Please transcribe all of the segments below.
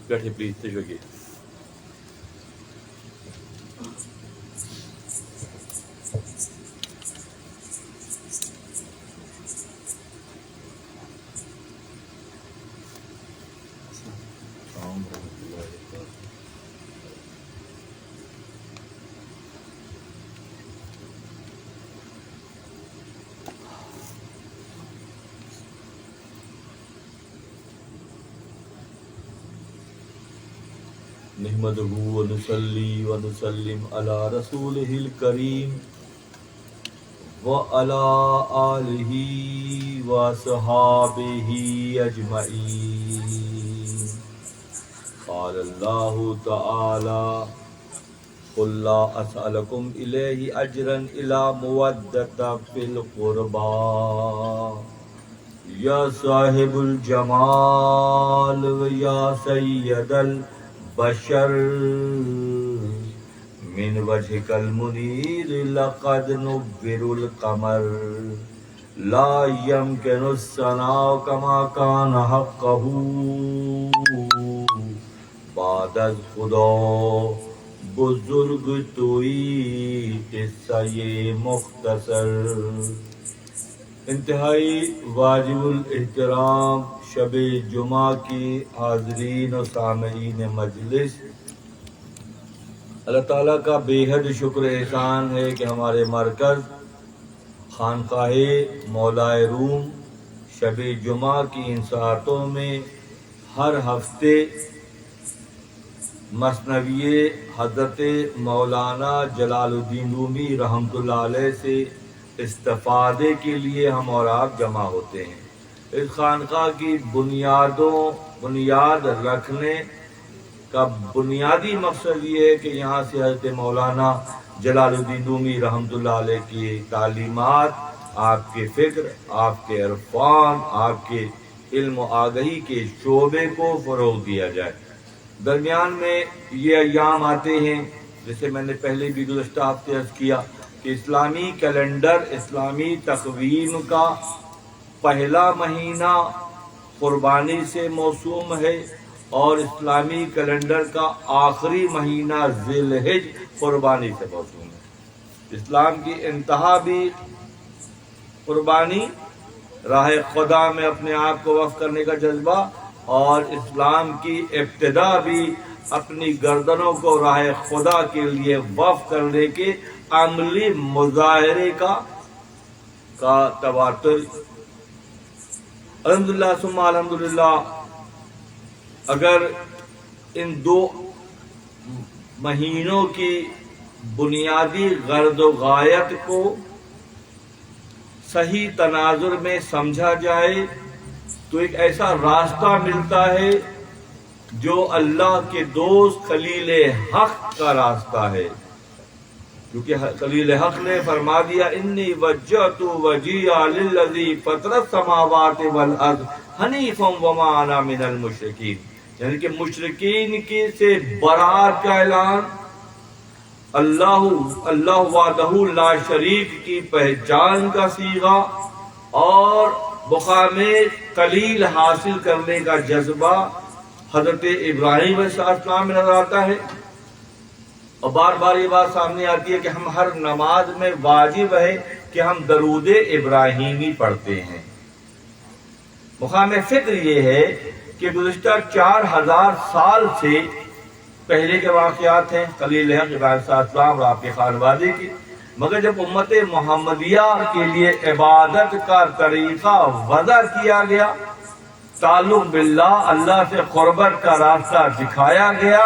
بیٹھے پلیز تشریف. نحمده ونصلي ونسلم على رسوله الكريم وعلى آله وصحابه أجمعين. قال الله تعالى قل لا أسألكم إليه أجرا إلا مودة في القربى يا صاحب الجمال ويا سيد بشر من وجهك المنير لقد نبر القمر لا يمكن الثناء كما كان حقه بعد از خدا بزرگ توئی قصہ یہ مختصر. انتہائی واجب الاحترام شب جمعہ کی حاضرین و سامعین مجلس، اللہ تعالیٰ کا بے حد شکر احسان ہے کہ ہمارے مرکز خانقاہ مولائے روم شب جمعہ کی ان ساعتوں میں ہر ہفتے مثنوی حضرت مولانا جلال الدین رومی رحمۃ اللہ علیہ سے استفادے کے لیے ہم اور آپ جمع ہوتے ہیں. اس خانقاہ کی بنیاد رکھنے کا بنیادی مقصد یہ ہے کہ یہاں سے حضرت مولانا جلال الدین رومی رحمۃ اللہ علیہ کی تعلیمات آپ کے فکر، آپ کے عرفان، آپ کے علم و آگہی کے شعبے کو فروغ دیا جائے. درمیان میں یہ ایام آتے ہیں جیسے میں نے پہلے بھی گزشتہ ہفتے عرض کیا کہ اسلامی کیلنڈر، اسلامی تقویم کا پہلا مہینہ قربانی سے موسوم ہے اور اسلامی کیلنڈر کا آخری مہینہ ذی الحج قربانی سے موسوم ہے. اسلام کی انتہا بھی قربانی، راہ خدا میں اپنے آپ کو وقف کرنے کا جذبہ، اور اسلام کی ابتدا بھی اپنی گردنوں کو راہ خدا کے لیے وقف کرنے کے عملی مظاہرے کا تواتر. الحمدللہ ثم الحمدللہ اگر ان دو مہینوں کی بنیادی غرض و غایت کو صحیح تناظر میں سمجھا جائے تو ایک ایسا راستہ ملتا ہے جو اللہ کے دوست خلیل حق کا راستہ ہے، کیونکہ خلیل حق نے فرما دیا انی وجہت وجہی للذی فطر السماوات والارض حنیفا وما انا من المشرکین، یعنی کہ مشرکین کی سے برات کا اعلان، اللہ وحدہ لا شریک کی پہچان کا صیغہ اور مقام قلیل حاصل کرنے کا جذبہ حضرت ابراہیم علیہ السلام میں نظر آتا ہے. اور بار بار یہ بات سامنے آتی ہے کہ ہم ہر نماز میں واجب ہے کہ ہم درود ابراہیمی پڑھتے ہیں. مقام فکر یہ ہے کہ گزشتہ 4000 سال سے پہلے کے واقعات ہیں خلیل حق ابراہیم علیہ السلام اور آپ کے خانوادے کی، مگر جب امت محمدیہ کے لیے عبادت کا طریقہ وضع کیا گیا، تعلق باللہ اللہ سے قربت کا راستہ دکھایا گیا،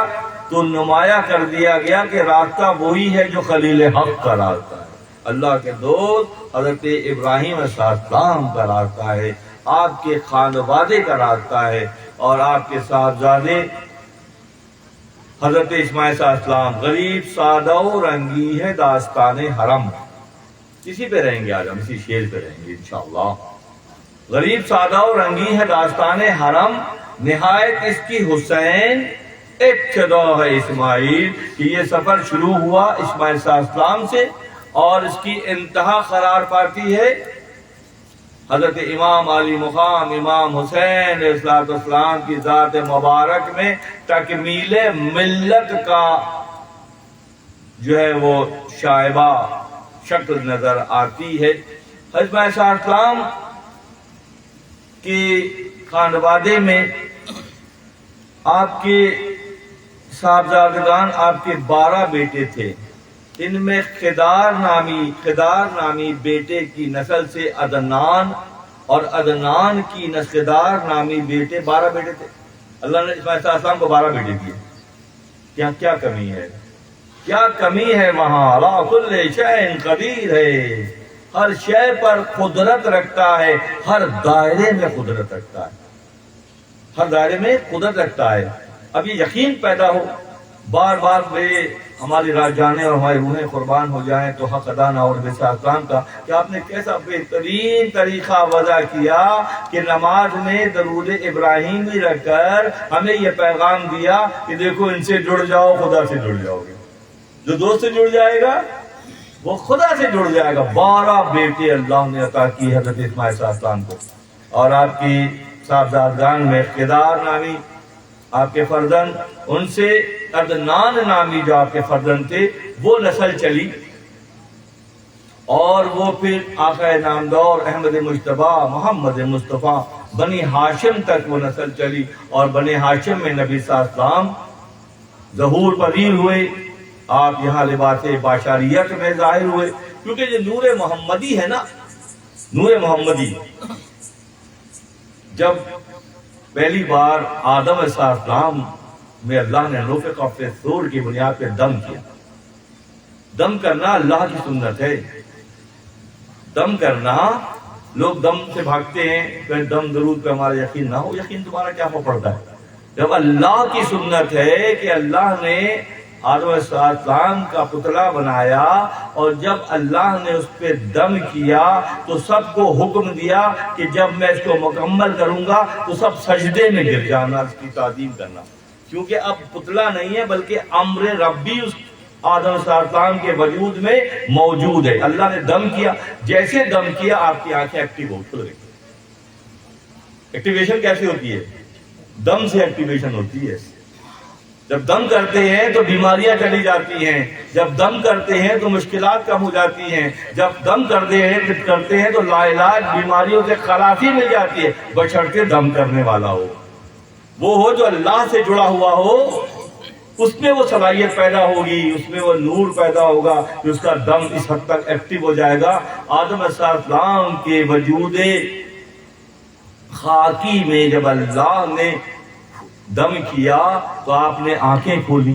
تو نمایاں کر دیا گیا کہ راستہ وہی ہے جو خلیل حق کا راستہ ہے، اللہ کے دوست حضرت ابراہیم علیہ السلام کا راستہ ہے، آپ کے خانوادے کا راستہ ہے، اور آپ کے صاحبزادے حضرت اسماعیل علیہ السلام غریب سادہ و رنگی ہے داستان حرم. اسی پہ رہیں گے آج ہم، اسی شعر پہ رہیں گے انشاءاللہ. غریب سادہ و رنگی ہے داستان حرم، نہایت اس کی حسین ابتدا ہے اسماعیل، کہ یہ سفر شروع ہوا اسماعیل علیہ السلام سے اور اس کی انتہا قرار پاتی ہے حضرت امام علی مقام امام حسین علیہ السلام کی ذات مبارک میں تکمیل ملت کا جو ہے وہ شائبہ شکل نظر آتی ہے۔ حضرت علیہ السلام کے خانوادے میں آپ کے صاحبزادگان، آپ کے 12 بیٹے تھے۔ ان میں خدار نامی بیٹے کی نسل سے عدنان، اور عدنان کی خدار نامی بیٹے 12 بیٹے تھے۔ اللہ نے اسماعیل علیہ السلام کو 12 بیٹے دیے۔ کیا کمی ہے؟ کیا کمی ہے وہاں؟ علی کل شیء قدیر ہے، ہر شے پر قدرت رکھتا ہے، ہر دائرے میں قدرت رکھتا ہے، ہر دائرے میں قدرت رکھتا ہے۔ اب یہ یقین پیدا ہو، بار بار ہماری رات جانے اور ہماری روحیں قربان ہو جائیں تو حق ادا نہ اور السلام کا کہ آپ نے کیسا بہترین طریقہ وضع کیا کہ نماز میں درود ابراہیمی رکھ کر ہمیں یہ پیغام دیا کہ دیکھو ان سے جڑ جاؤ، خدا سے جڑ جاؤ گے۔ جو دوست سے جڑ جائے گا وہ خدا سے جڑ جائے گا۔ 12 بیٹے اللہ نے عطا کی حضرت اسماعیل علیہ السلام کو، اور آپ کی صاحبزادگان میں خدار نامی آپ کے فرزند، ان سے عدنان نامی جو آپ کے فرزند تھے وہ نسل چلی، اور وہ پھر آقا نامدار احمد مجتبی محمد مصطفیٰ بنی ہاشم تک وہ نسل چلی، اور بنی ہاشم میں نبی صلی اللہ علیہ وسلم ظہور پذیر ہوئے۔ آپ یہاں لباس بشریت میں ظاہر ہوئے، کیونکہ یہ نور محمدی ہے نا، نور محمدی۔ جب پہلی بار آدم علیہ السلام میں اللہ نے نفخ فی الصور کی بنیاد پہ دم کیا، دم کرنا اللہ کی سنت ہے۔ دم کرنا، لوگ دم سے بھاگتے ہیں، پھر دم درود پہ ہمارا یقین نہ ہو، یقین تمہارا کیا ہو پڑتا ہے؟ جب اللہ کی سنت ہے کہ اللہ نے آدم علیہ السلام کا پتلا بنایا، اور جب اللہ نے اس پہ دم کیا تو سب کو حکم دیا کہ جب میں اس کو مکمل کروں گا تو سب سجدے میں گر جانا، اس کی تعظیم کرنا، کیونکہ اب پتلا نہیں ہے بلکہ امر ربی اس آدم علیہ السلام کے وجود میں موجود ہے۔ اللہ نے دم کیا، جیسے دم کیا آپ کی آنکھیں ایکٹیو کھل گئی۔ ایکٹیویشن کیسے ہوتی ہے؟ دم سے ایکٹیویشن ہوتی ہے۔ جب دم کرتے ہیں تو بیماریاں چلی جاتی ہیں، جب دم کرتے ہیں تو مشکلات کم ہو جاتی ہیں، جب دم کرتے ہیں تو لا علاج بیماریوں سے خلاصی مل جاتی ہے، بشرطے دم کرنے والا ہو، وہ ہو جو اللہ سے جڑا ہوا ہو، اس میں وہ صلاحیت پیدا ہوگی، اس میں وہ نور پیدا ہوگا کہ اس کا دم اس حد تک ایکٹیو ہو جائے گا۔ آدم علیہ السلام کے وجود خاکی میں جب اللہ نے دم کیا تو آپ نے آنکھیں کھولی،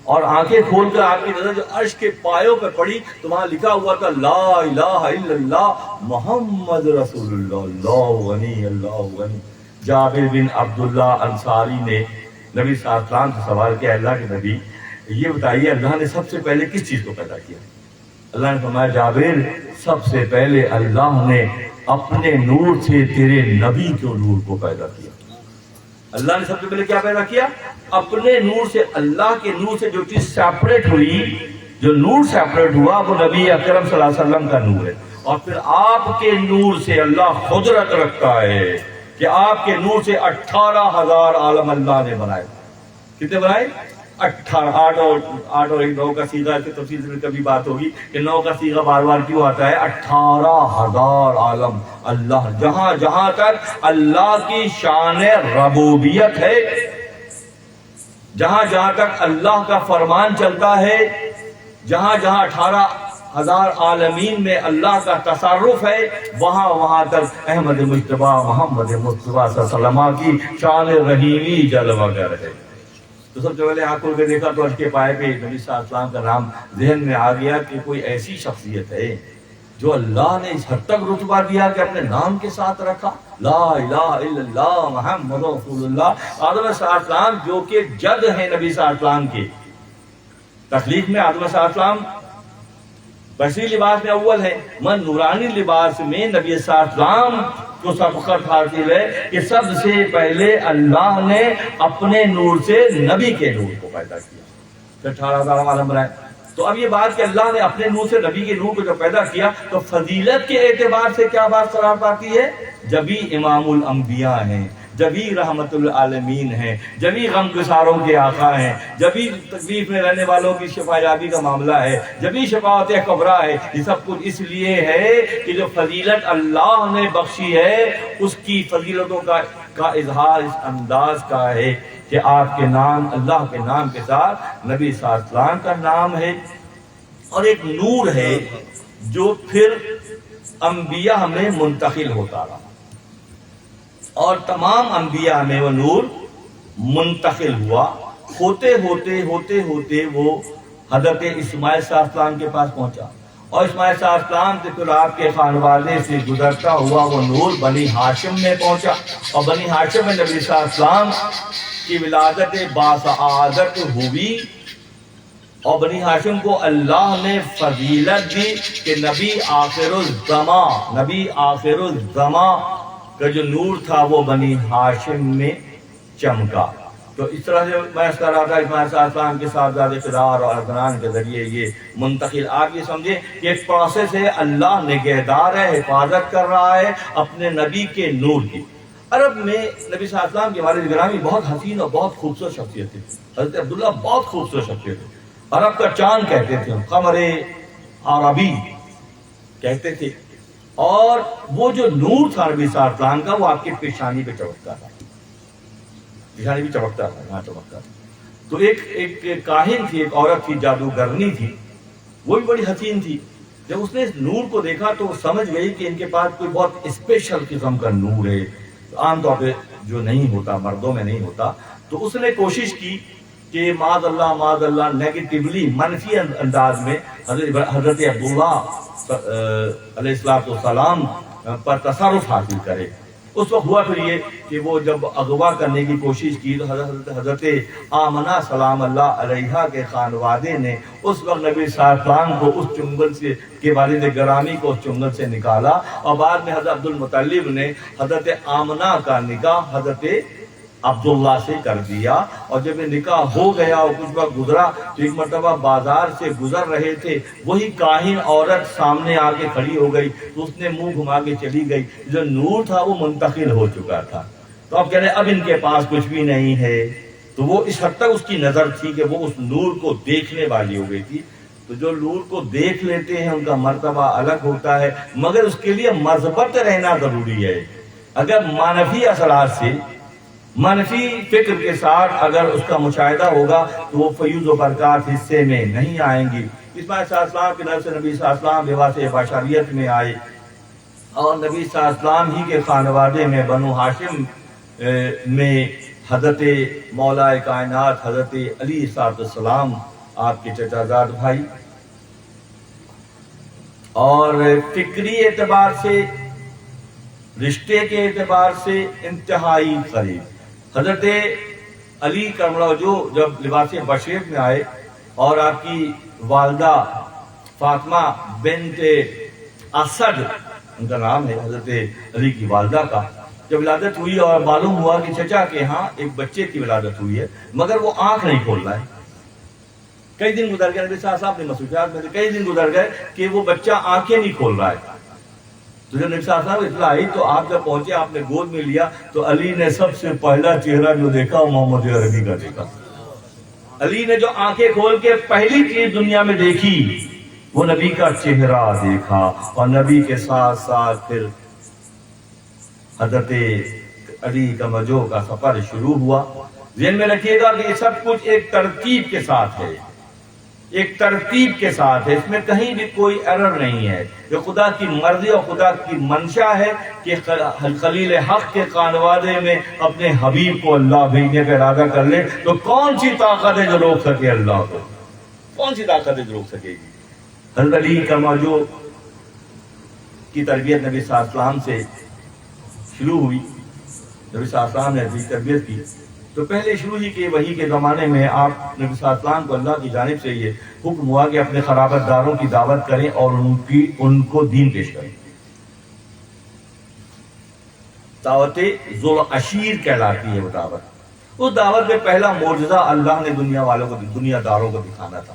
اور آنکھیں کھول کر آپ کی نظر جو عرش کے پایوں پہ پڑی تو وہاں لکھا ہوا تھا لا الہ الا اللہ محمد رسول اللہ، اللہ غنی اللہ غنی۔ جابر بن عبداللہ انصاری نے نبی صلی اللہ علیہ وسلم سے سوال کیا، اللہ کے نبی یہ بتائیے اللہ نے سب سے پہلے کس چیز کو پیدا کیا؟ اللہ نے فرمایا جابر سب سے پہلے اللہ نے اپنے نور سے تیرے نبی کے نور کو پیدا کیا۔ اللہ نے سب سے پہلے کیا پیدا کیا؟ اپنے نور سے، اللہ کے نور سے جو چیز سیپریٹ ہوئی، جو نور سیپریٹ ہوا وہ نبی اکرم صلی اللہ علیہ وسلم کا نور ہے۔ اور پھر آپ کے نور سے اللہ قدرت رکھتا ہے کہ آپ کے نور سے 18,000 عالم اللہ نے بنائے۔ کتنے بنائے؟ 18۔ 8 اور 9 کا صیغہ کی تفصیل میں کبھی بات ہوگی کہ 9 کا صیغہ بار بار کیوں آتا ہے۔ 18,000 عالم اللہ، جہاں جہاں تک اللہ کی شان ربوبیت ہے، جہاں جہاں تک اللہ کا فرمان چلتا ہے، جہاں جہاں 18,000 عالمین میں اللہ کا تصرف ہے، وہاں وہاں تک احمد مجتبی محمد مصطفیٰ صلی اللہ علیہ وسلم کی شان رحیمی جلوہ گر ہے۔ تو سب سے پہلے آنکھ کھول کے دیکھا تو عرش کے پائے پہ نبی صلی اللہ علیہ وسلم کا نام ذہن میں آ گیا کہ کوئی ایسی شخصیت ہے جو اللہ نے اس حد تک رتبہ دیا کہ اپنے نام کے ساتھ رکھا، لا الہ الا اللہ محمد رسول اللہ۔ آدم علیہ السلام جو کہ جد ہیں نبی صلی اللہ علیہ وسلم کے، تخلیق میں آدم علیہ السلام بشری لباس میں اول ہے، من نورانی لباس میں نبی صلی اللہ علیہ وسلم کو سبقت حاصل ہے کہ سب سے پہلے اللہ نے اپنے نور سے نبی کے نور کو پیدا کیا، پھر 18,000 عالم بنائے۔ تو اب یہ بات کہ اللہ نے اپنے نور سے نبی کے نور کو جو پیدا کیا تو فضیلت کے اعتبار سے کیا بات قرار پاتی ہے؟ جبھی امام الانبیاء ہیں، جبھی رحمت العالمین ہیں، جبھی غم گساروں کے آقا ہیں، جبھی تکلیف میں رہنے والوں کی شفا یابی کا معاملہ ہے، جبھی شفاعت کبریٰ ہے۔ یہ سب کچھ اس لیے ہے کہ جو فضیلت اللہ نے بخشی ہے اس کی فضیلتوں کا اظہار اس انداز کا ہے کہ آپ کے نام، اللہ کے نام کے ساتھ نبی صلی اللہ علیہ وسلم کا نام ہے، اور ایک نور ہے جو پھر انبیاء میں منتقل ہوتا رہا، اور تمام انبیاء میں وہ نور منتقل ہوا، ہوتے ہوتے وہ حضرت اسماعیل صلی اللہ علیہ وسلم کے پاس پہنچا، اور اسماعیل صلی اللہ علیہ وسلم سے پھر آپ کے خانوادے سے گزرتا ہوا وہ نور بنی ہاشم میں پہنچا، اور بنی ہاشم میں نبی صلی اللہ علیہ وسلم کی ولادت باسعادت ہوئی، اور بنی ہاشم کو اللہ نے فضیلت دی کہ نبی آخر الزمان کا جو نور تھا وہ بنی ہاشم میں چمکا۔ تو اس طرح سے میں کر رہا تھا اسماعیل صلی اللہ علیہ وسلم کے ساتھ قدار اور عدنان کے ذریعے یہ منتقل، آپ یہ سمجھیں کہ ایک پروسیس ہے، اللہ نگہدار ہے، حفاظت کر رہا ہے اپنے نبی کے نور کی۔ عرب میں نبی صلی اللہ علیہ وسلم کے والد گرامی بہت حسین اور بہت خوبصورت شخصیت تھی، حضرت عبداللہ بہت خوبصورت شخصیت تھی، عرب کا چاند کہتے تھے، قمر عربی کہتے تھے، اور وہ جو نور تھا نبی صلی اللہ علیہ وسلم کا وہ آپ کی پیشانی پہ چمکتا تھا، پیشانی بھی چمکتا تھا، یہاں چمکتا تھا۔ تو ایک کاہن تھی، ایک عورت تھی، جادوگرنی تھی، وہ بھی بڑی حسین تھی، جب اس نے اس نور کو دیکھا تو وہ سمجھ گئی کہ ان کے پاس کوئی بہت اسپیشل قسم کا نور ہے، عام طور پہ جو نہیں ہوتا، مردوں میں نہیں ہوتا۔ تو اس نے کوشش کی کہ معاذ اللہ نیگیٹیولی، منفی انداز میں حضرت عبداللہ علیہ السلام پر تصرف حاصل کرے۔ اس وقت ہوا پھر یہ کہ وہ جب اغوا کرنے کی کوشش کی تو حضرت آمنہ سلام اللہ علیہا کے خانوادے نے اس وقت نبی صلی اللہ علیہ وسلم کو اس چنگل سے کے والد گرامی کو اس چنگل سے نکالا، اور بعد میں حضرت عبد المطلب نے حضرت آمنہ کا نکاح حضرت عبداللہ سے کر دیا۔ اور جب یہ نکاح ہو گیا اور کچھ وقت گزرا تو ایک مرتبہ بازار سے گزر رہے تھے، وہی کاہن عورت سامنے آ کے کھڑی ہو گئی تو اس نے منہ گھما کے چلی گئی، جو نور تھا وہ منتقل ہو چکا تھا۔ تو اب کہہ رہے اب ان کے پاس کچھ بھی نہیں ہے، تو وہ اس حد تک اس کی نظر تھی کہ وہ اس نور کو دیکھنے والی ہو گئی تھی۔ تو جو نور کو دیکھ لیتے ہیں ان کا مرتبہ الگ ہوتا ہے، مگر اس کے لیے مثبت رہنا ضروری ہے۔ اگر منفی اثرات سے، منفی فکر کے ساتھ اگر اس کا مشاہدہ ہوگا تو وہ فیوز و برکات حصے میں نہیں آئیں گی۔ اسماعیل صلی اللہ علیہ وسلم کے نفس نبی صلی اللہ علیہ وسلم لباس بشریت میں آئے، اور نبی صلی اللہ علیہ وسلم ہی کے خانوادے میں بنو ہاشم میں حضرت مولا کائنات حضرت علی صلی اللہ علیہ وسلم آپ کے چچا زاد بھائی، اور فکری اعتبار سے، رشتے کے اعتبار سے انتہائی قریب۔ حضرت علی کرم اللہ وجہ جب لباس بشریت میں آئے اور آپ کی والدہ فاطمہ بنت اسد، ان کا نام ہے حضرت علی کی والدہ کا، جب ولادت ہوئی اور معلوم ہوا کہ چچا کے ہاں ایک بچے کی ولادت ہوئی ہے مگر وہ آنکھ نہیں کھول رہا ہے، کئی دن گزر گئے، نبی صلی اللہ علیہ وسلم نے مصروفیات میں کئی دن گزر گئے کہ وہ بچہ آنکھیں نہیں کھول رہا ہے۔ تو جب نبی صلی اللہ علیہ وسلم اطلاع آئی تو آپ جب پہنچے، آپ نے گود میں لیا تو علی نے سب سے پہلا چہرہ جو دیکھا وہ محمد عربی کا دیکھا۔ علی نے جو آنکھیں کھول کے پہلی چیز دنیا میں دیکھی وہ نبی کا چہرہ دیکھا، اور نبی کے ساتھ ساتھ پھر حضرت علی کا وجہ کا سفر شروع ہوا۔ ذہن میں رکھیے گا کہ یہ سب کچھ ایک ترتیب کے ساتھ ہے، ایک ترتیب کے ساتھ ہے، اس میں کہیں بھی کوئی ایرر نہیں ہے۔ یہ خدا کی مرضی اور خدا کی منشا ہے کہ خلیل حق کے خانوادے میں اپنے حبیب کو اللہ بھیجنے کا ارادہ کر لے تو کون سی طاقت ہے جو روک سکے اللہ کو؟ کون سی طاقت ہے جو روک سکے گی؟ حضرت علی کا موضوع کی تربیت نبی صلی اللہ علیہ وسلم سے شروع ہوئی۔ نبی صلی اللہ علیہ وسلم نے اپنی تربیت کی تو پہلے شروع ہی کہ وحی کے زمانے میں آپ نبی صلی اللہ علیہ وسلم کو اللہ کی جانب سے یہ حکم ہوا کہ اپنے خرابت داروں کی دعوت کریں اور ان کو دین پیش کریں۔ دعوت ذو العشیر کہلاتی ہے وہ دعوت۔ اس دعوت میں پہلا معجزہ اللہ نے دنیا والوں کو، دنیا داروں کو دکھانا تھا۔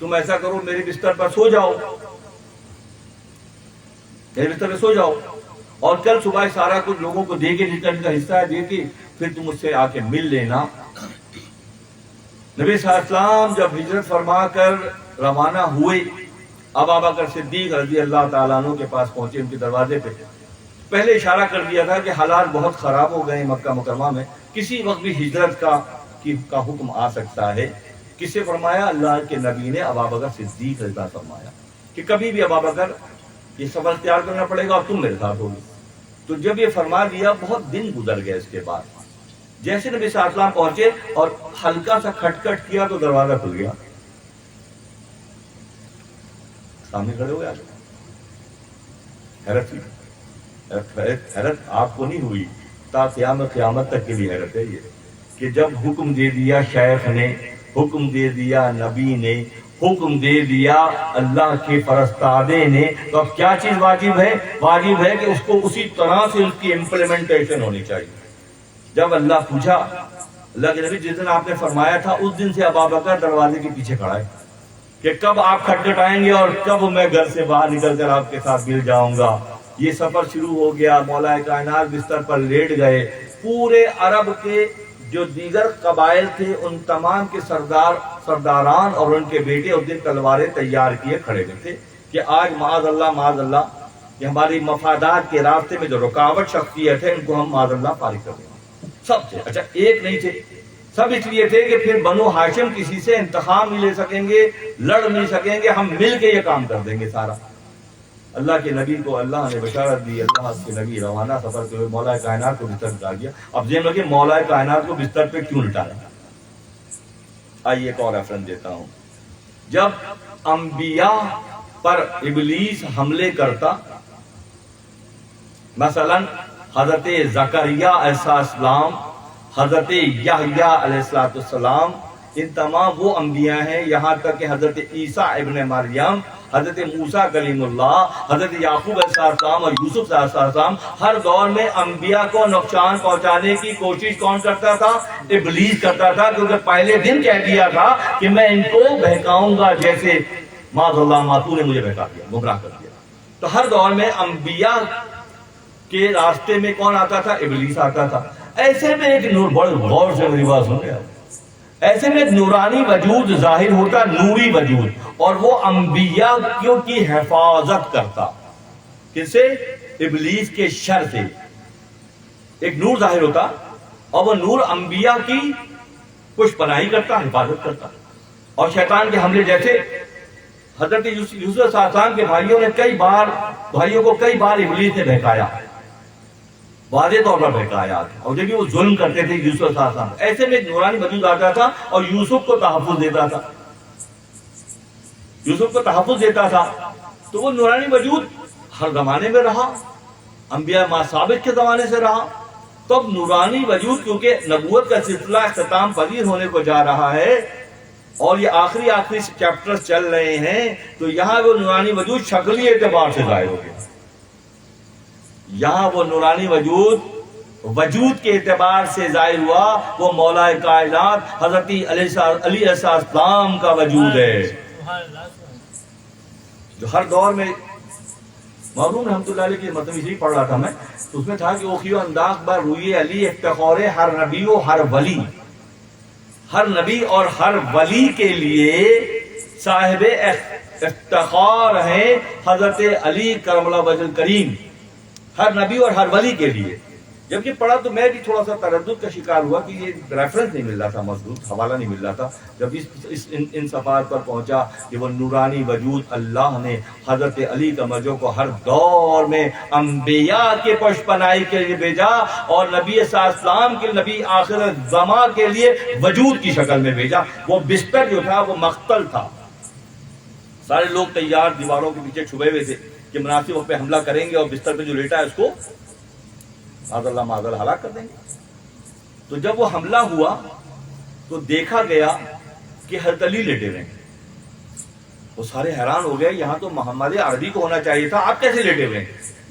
تم ایسا کرو میرے بستر پر سو جاؤ، میرے بستر پہ سو جاؤ، اور کل صبح سارا کچھ لوگوں کو دے کے جتنا کا حصہ ہے دے کے پھر تم مجھ سے آ کے مل لینا۔ نبی صلی اللہ علیہ وسلم جب ہجرت فرما کر روانہ ہوئے، اب ابو بکر صدیق رضی اللہ تعالیٰ عنہ کے پاس پہنچے، ان کے دروازے پہ پہلے اشارہ کر دیا تھا کہ حالات بہت خراب ہو گئے مکہ مکرمہ میں، کسی وقت بھی ہجرت کا حکم آ سکتا ہے۔ کس سے فرمایا؟ اللہ کے نبی نے ابو بکر صدیق رضی اللہ فرمایا کہ کبھی بھی ابو بکر یہ سفر اختیار کرنا پڑے گا اور تم میرے ساتھ ہوگی۔ تو جب یہ فرما دیا بہت دن گزر گئے، اس کے بعد جیسے نبی صلی اللہ علیہ وسلم پہنچے اور ہلکا سا کھٹکھٹ کیا تو دروازہ کھل گیا، سامنے کھڑے ہوئے آگے۔ حیرت آپ کو نہیں ہوئی، تا قیامت تک کے لیے حیرت ہے یہ کہ جب حکم دے دیا شیخ نے، حکم دے دیا نبی نے، حکم دے دیا اللہ کے فرستادے نے، تو اب کیا چیز واجب ہے؟ واجب ہے کہ اس کو اسی طرح سے اس کی امپلیمنٹیشن ہونی چاہیے۔ جب اللہ پوچھا، اللہ کے نبی جس دن آپ نے فرمایا تھا اس دن سے ابو بکر دروازے کے پیچھے کھڑا ہے کہ کب آپ کھٹکھٹائیں گے اور کب میں گھر سے باہر نکل کر آپ کے ساتھ مل جاؤں گا۔ یہ سفر شروع ہو گیا، مولا کائنات بستر پر لیٹ گئے۔ پورے عرب کے جو دیگر قبائل تھے ان تمام کے سرداران اور ان کے بیٹے اس دن تلواریں تیار کیے کھڑے ہوئے تھے کہ آج معاذ اللہ کہ ہماری مفادات کے راستے میں جو رکاوٹ شخصیت ہے ان کو ہم معاذ اللہ فارغ کر دیں۔ سب تھے، اچھا ایک نہیں تھے، سب اس لیے تھے کہ پھر بنو ہاشم کسی سے انتقام نہیں لے سکیں گے، لڑ نہیں سکیں گے، ہم مل کے یہ کام کر دیں گے سارا۔ اللہ کے نبی کو اللہ نے بشارت دی، اللہ کے نبی روانہ سفر کے ہوئے مولا کائنات کو بستر لٹا دیا۔ اب ذہن میں کہ مولا کائنات کو بستر پہ کیوں لٹایا؟ آئیے ایک اور ریفرنس دیتا ہوں۔ جب انبیاء پر ابلیس حملے کرتا، مثلا حضرت زکریا علیہ السلام، حضرت یحییٰ علیہ السلام، ان تمام وہ انبیاء ہیں، یہاں تک کہ حضرت عیسیٰ ابن مریم، حضرت موسیٰ کلیم اللہ، حضرت یعقوب علیہ السلام اور یوسف علیہ السلام، ہر دور میں انبیاء کو نقصان پہنچانے کی کوشش کون کرتا تھا؟ ابلیس کرتا تھا، کیونکہ پہلے دن کہہ دیا تھا کہ میں ان کو بہکاؤں گا، جیسے معاذ اللہ ماتو نے مجھے بہکا دیا، گمراہ کر دیا۔ تو ہر دور میں انبیاء کے راستے میں کون آتا تھا؟ ابلیس آتا تھا۔ ایسے میں ایک نور، بڑے غور سے میری بات سن رہے ہیں، ایسے میں ایک نورانی وجود ظاہر ہوتا، نوری وجود، اور وہ انبیاء کی حفاظت کرتا۔ کس سے؟ ابلیس کے شر سے۔ ایک نور ظاہر ہوتا اور وہ نور انبیاء کی کچھ پناہی کرتا، حفاظت کرتا۔ اور شیطان کے حملے جیسے حضرت یوسف علیہ السلام کے بھائیوں کو کئی بار ابلیس نے بہکایا، واضح طور پر بہکایا، اور جب وہ ظلم کرتے تھے یوسف علیہ السلام، ایسے میں ایک نورانی وجود آتا تھا اور یوسف کو تحفظ دیتا تھا، یوسف کو تحفظ دیتا تھا۔ تو وہ نورانی وجود ہر زمانے میں رہا، انبیاء ما ثابت کے زمانے سے رہا۔ تو اب نورانی وجود کیونکہ نبوت کا سلسلہ اختتام پذیر ہونے کو جا رہا ہے اور یہ آخری چیپٹر چل رہے ہیں، تو یہاں وہ نورانی وجود شکلی اعتبار سے ظاہر ہو گیا۔ یہاں وہ نورانی وجود کے اعتبار سے ظاہر ہوا، وہ مولا کائنات حضرت علی علیہ السلام کا وجود ہے، جو ہر دور میں معلوم رحمۃ اللہ علیہ کی مطلب اسی پڑھ رہا تھا میں، تو اس میں تھا کہ اوخیو انداز بر روی علی افتخار ہر نبی و ہر ولی، ہر نبی اور ہر ولی کے لیے صاحب افتخار ہیں حضرت علی کرم اللہ وجہ کریم، ہر نبی اور ہر ولی کے لیے۔ جب یہ پڑھا تو میں بھی تھوڑا سا تردد کا شکار ہوا کہ یہ ریفرنس نہیں مل رہا تھا، مضبوط حوالہ نہیں مل رہا تھا۔ جب ان صفحات پر پہنچا کہ وہ نورانی وجود اللہ نے حضرت علی کا مجو کو ہر دور میں انبیاء کے پشپنائی کے لیے بھیجا، اور نبی صلی اللہ علیہ وسلم کے نبی آخر زمان کے لیے وجود کی شکل میں بھیجا۔ وہ بستر جو تھا وہ مقتل تھا، سارے لوگ تیار دیواروں کے پیچھے چھپے ہوئے تھے کہ مناسب وقت پہ حملہ کریں گے اور بستر پہ جو لیٹا ہے اس کو معاذ اللہ ہلاک کر دیں گے۔ تو جب وہ حملہ ہوا تو دیکھا گیا کہ حضرت علی لیٹے ہوئے ہیں، وہ سارے حیران ہو گئے، یہاں تو محمد عربی کو ہونا چاہیے تھا، آپ کیسے لیٹے ہوئے ہیں؟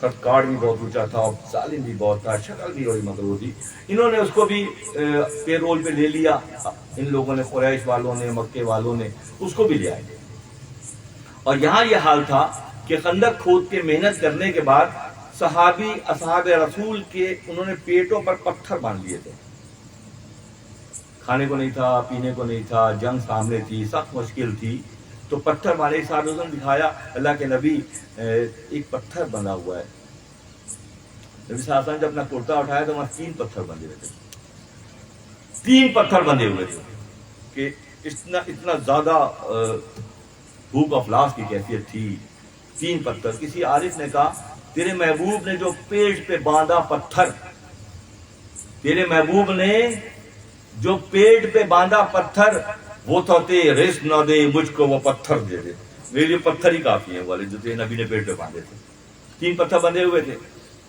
قد کاٹ بھی بہت اونچا تھا اور ظالم بھی بہت تھا، شکل بھی بڑی مکروہ تھی. انہوں نے اس کو بھی پے رول پہ لے لیا، ان لوگوں نے، قریش والوں نے، مکے والوں نے اس کو بھی لے آئے. اور یہاں یہ حال تھا کہ خندق کھود کے محنت کرنے کے بعد صحابی اصحاب رسول کے انہوں نے پیٹوں پر پتھر باندھ لیے تھے. کھانے کو نہیں تھا، پینے کو نہیں تھا، جنگ سامنے تھی، سخت مشکل تھی، تو پتھر باندھے. صاحب نے دکھایا اللہ کے نبی ایک پتھر بندھا ہوا ہے. نبی صلی اللہ علیہ وسلم جب اپنا کرتا اٹھایا تو وہاں 3 پتھر بندھے ہوئے تھے. 3 پتھر بندھے ہوئے تھے کہ اتنا زیادہ بھوک افلاس کی کیفیت تھی. 3 پتھر. کسی عارف نے کہا تیرے محبوب نے جو پیٹ پہ باندھا پتھر، تیرے محبوب نے جو پیٹ پہ باندھا پتھر، وہ تو رزق نہ دے مجھ کو وہ پتھر دے دے، میرے لیے پتھر ہی کافی ہیں والے جو تیرے نبی نے پیٹ پہ باندھے تھے. 3 پتھر بندھے ہوئے تھے.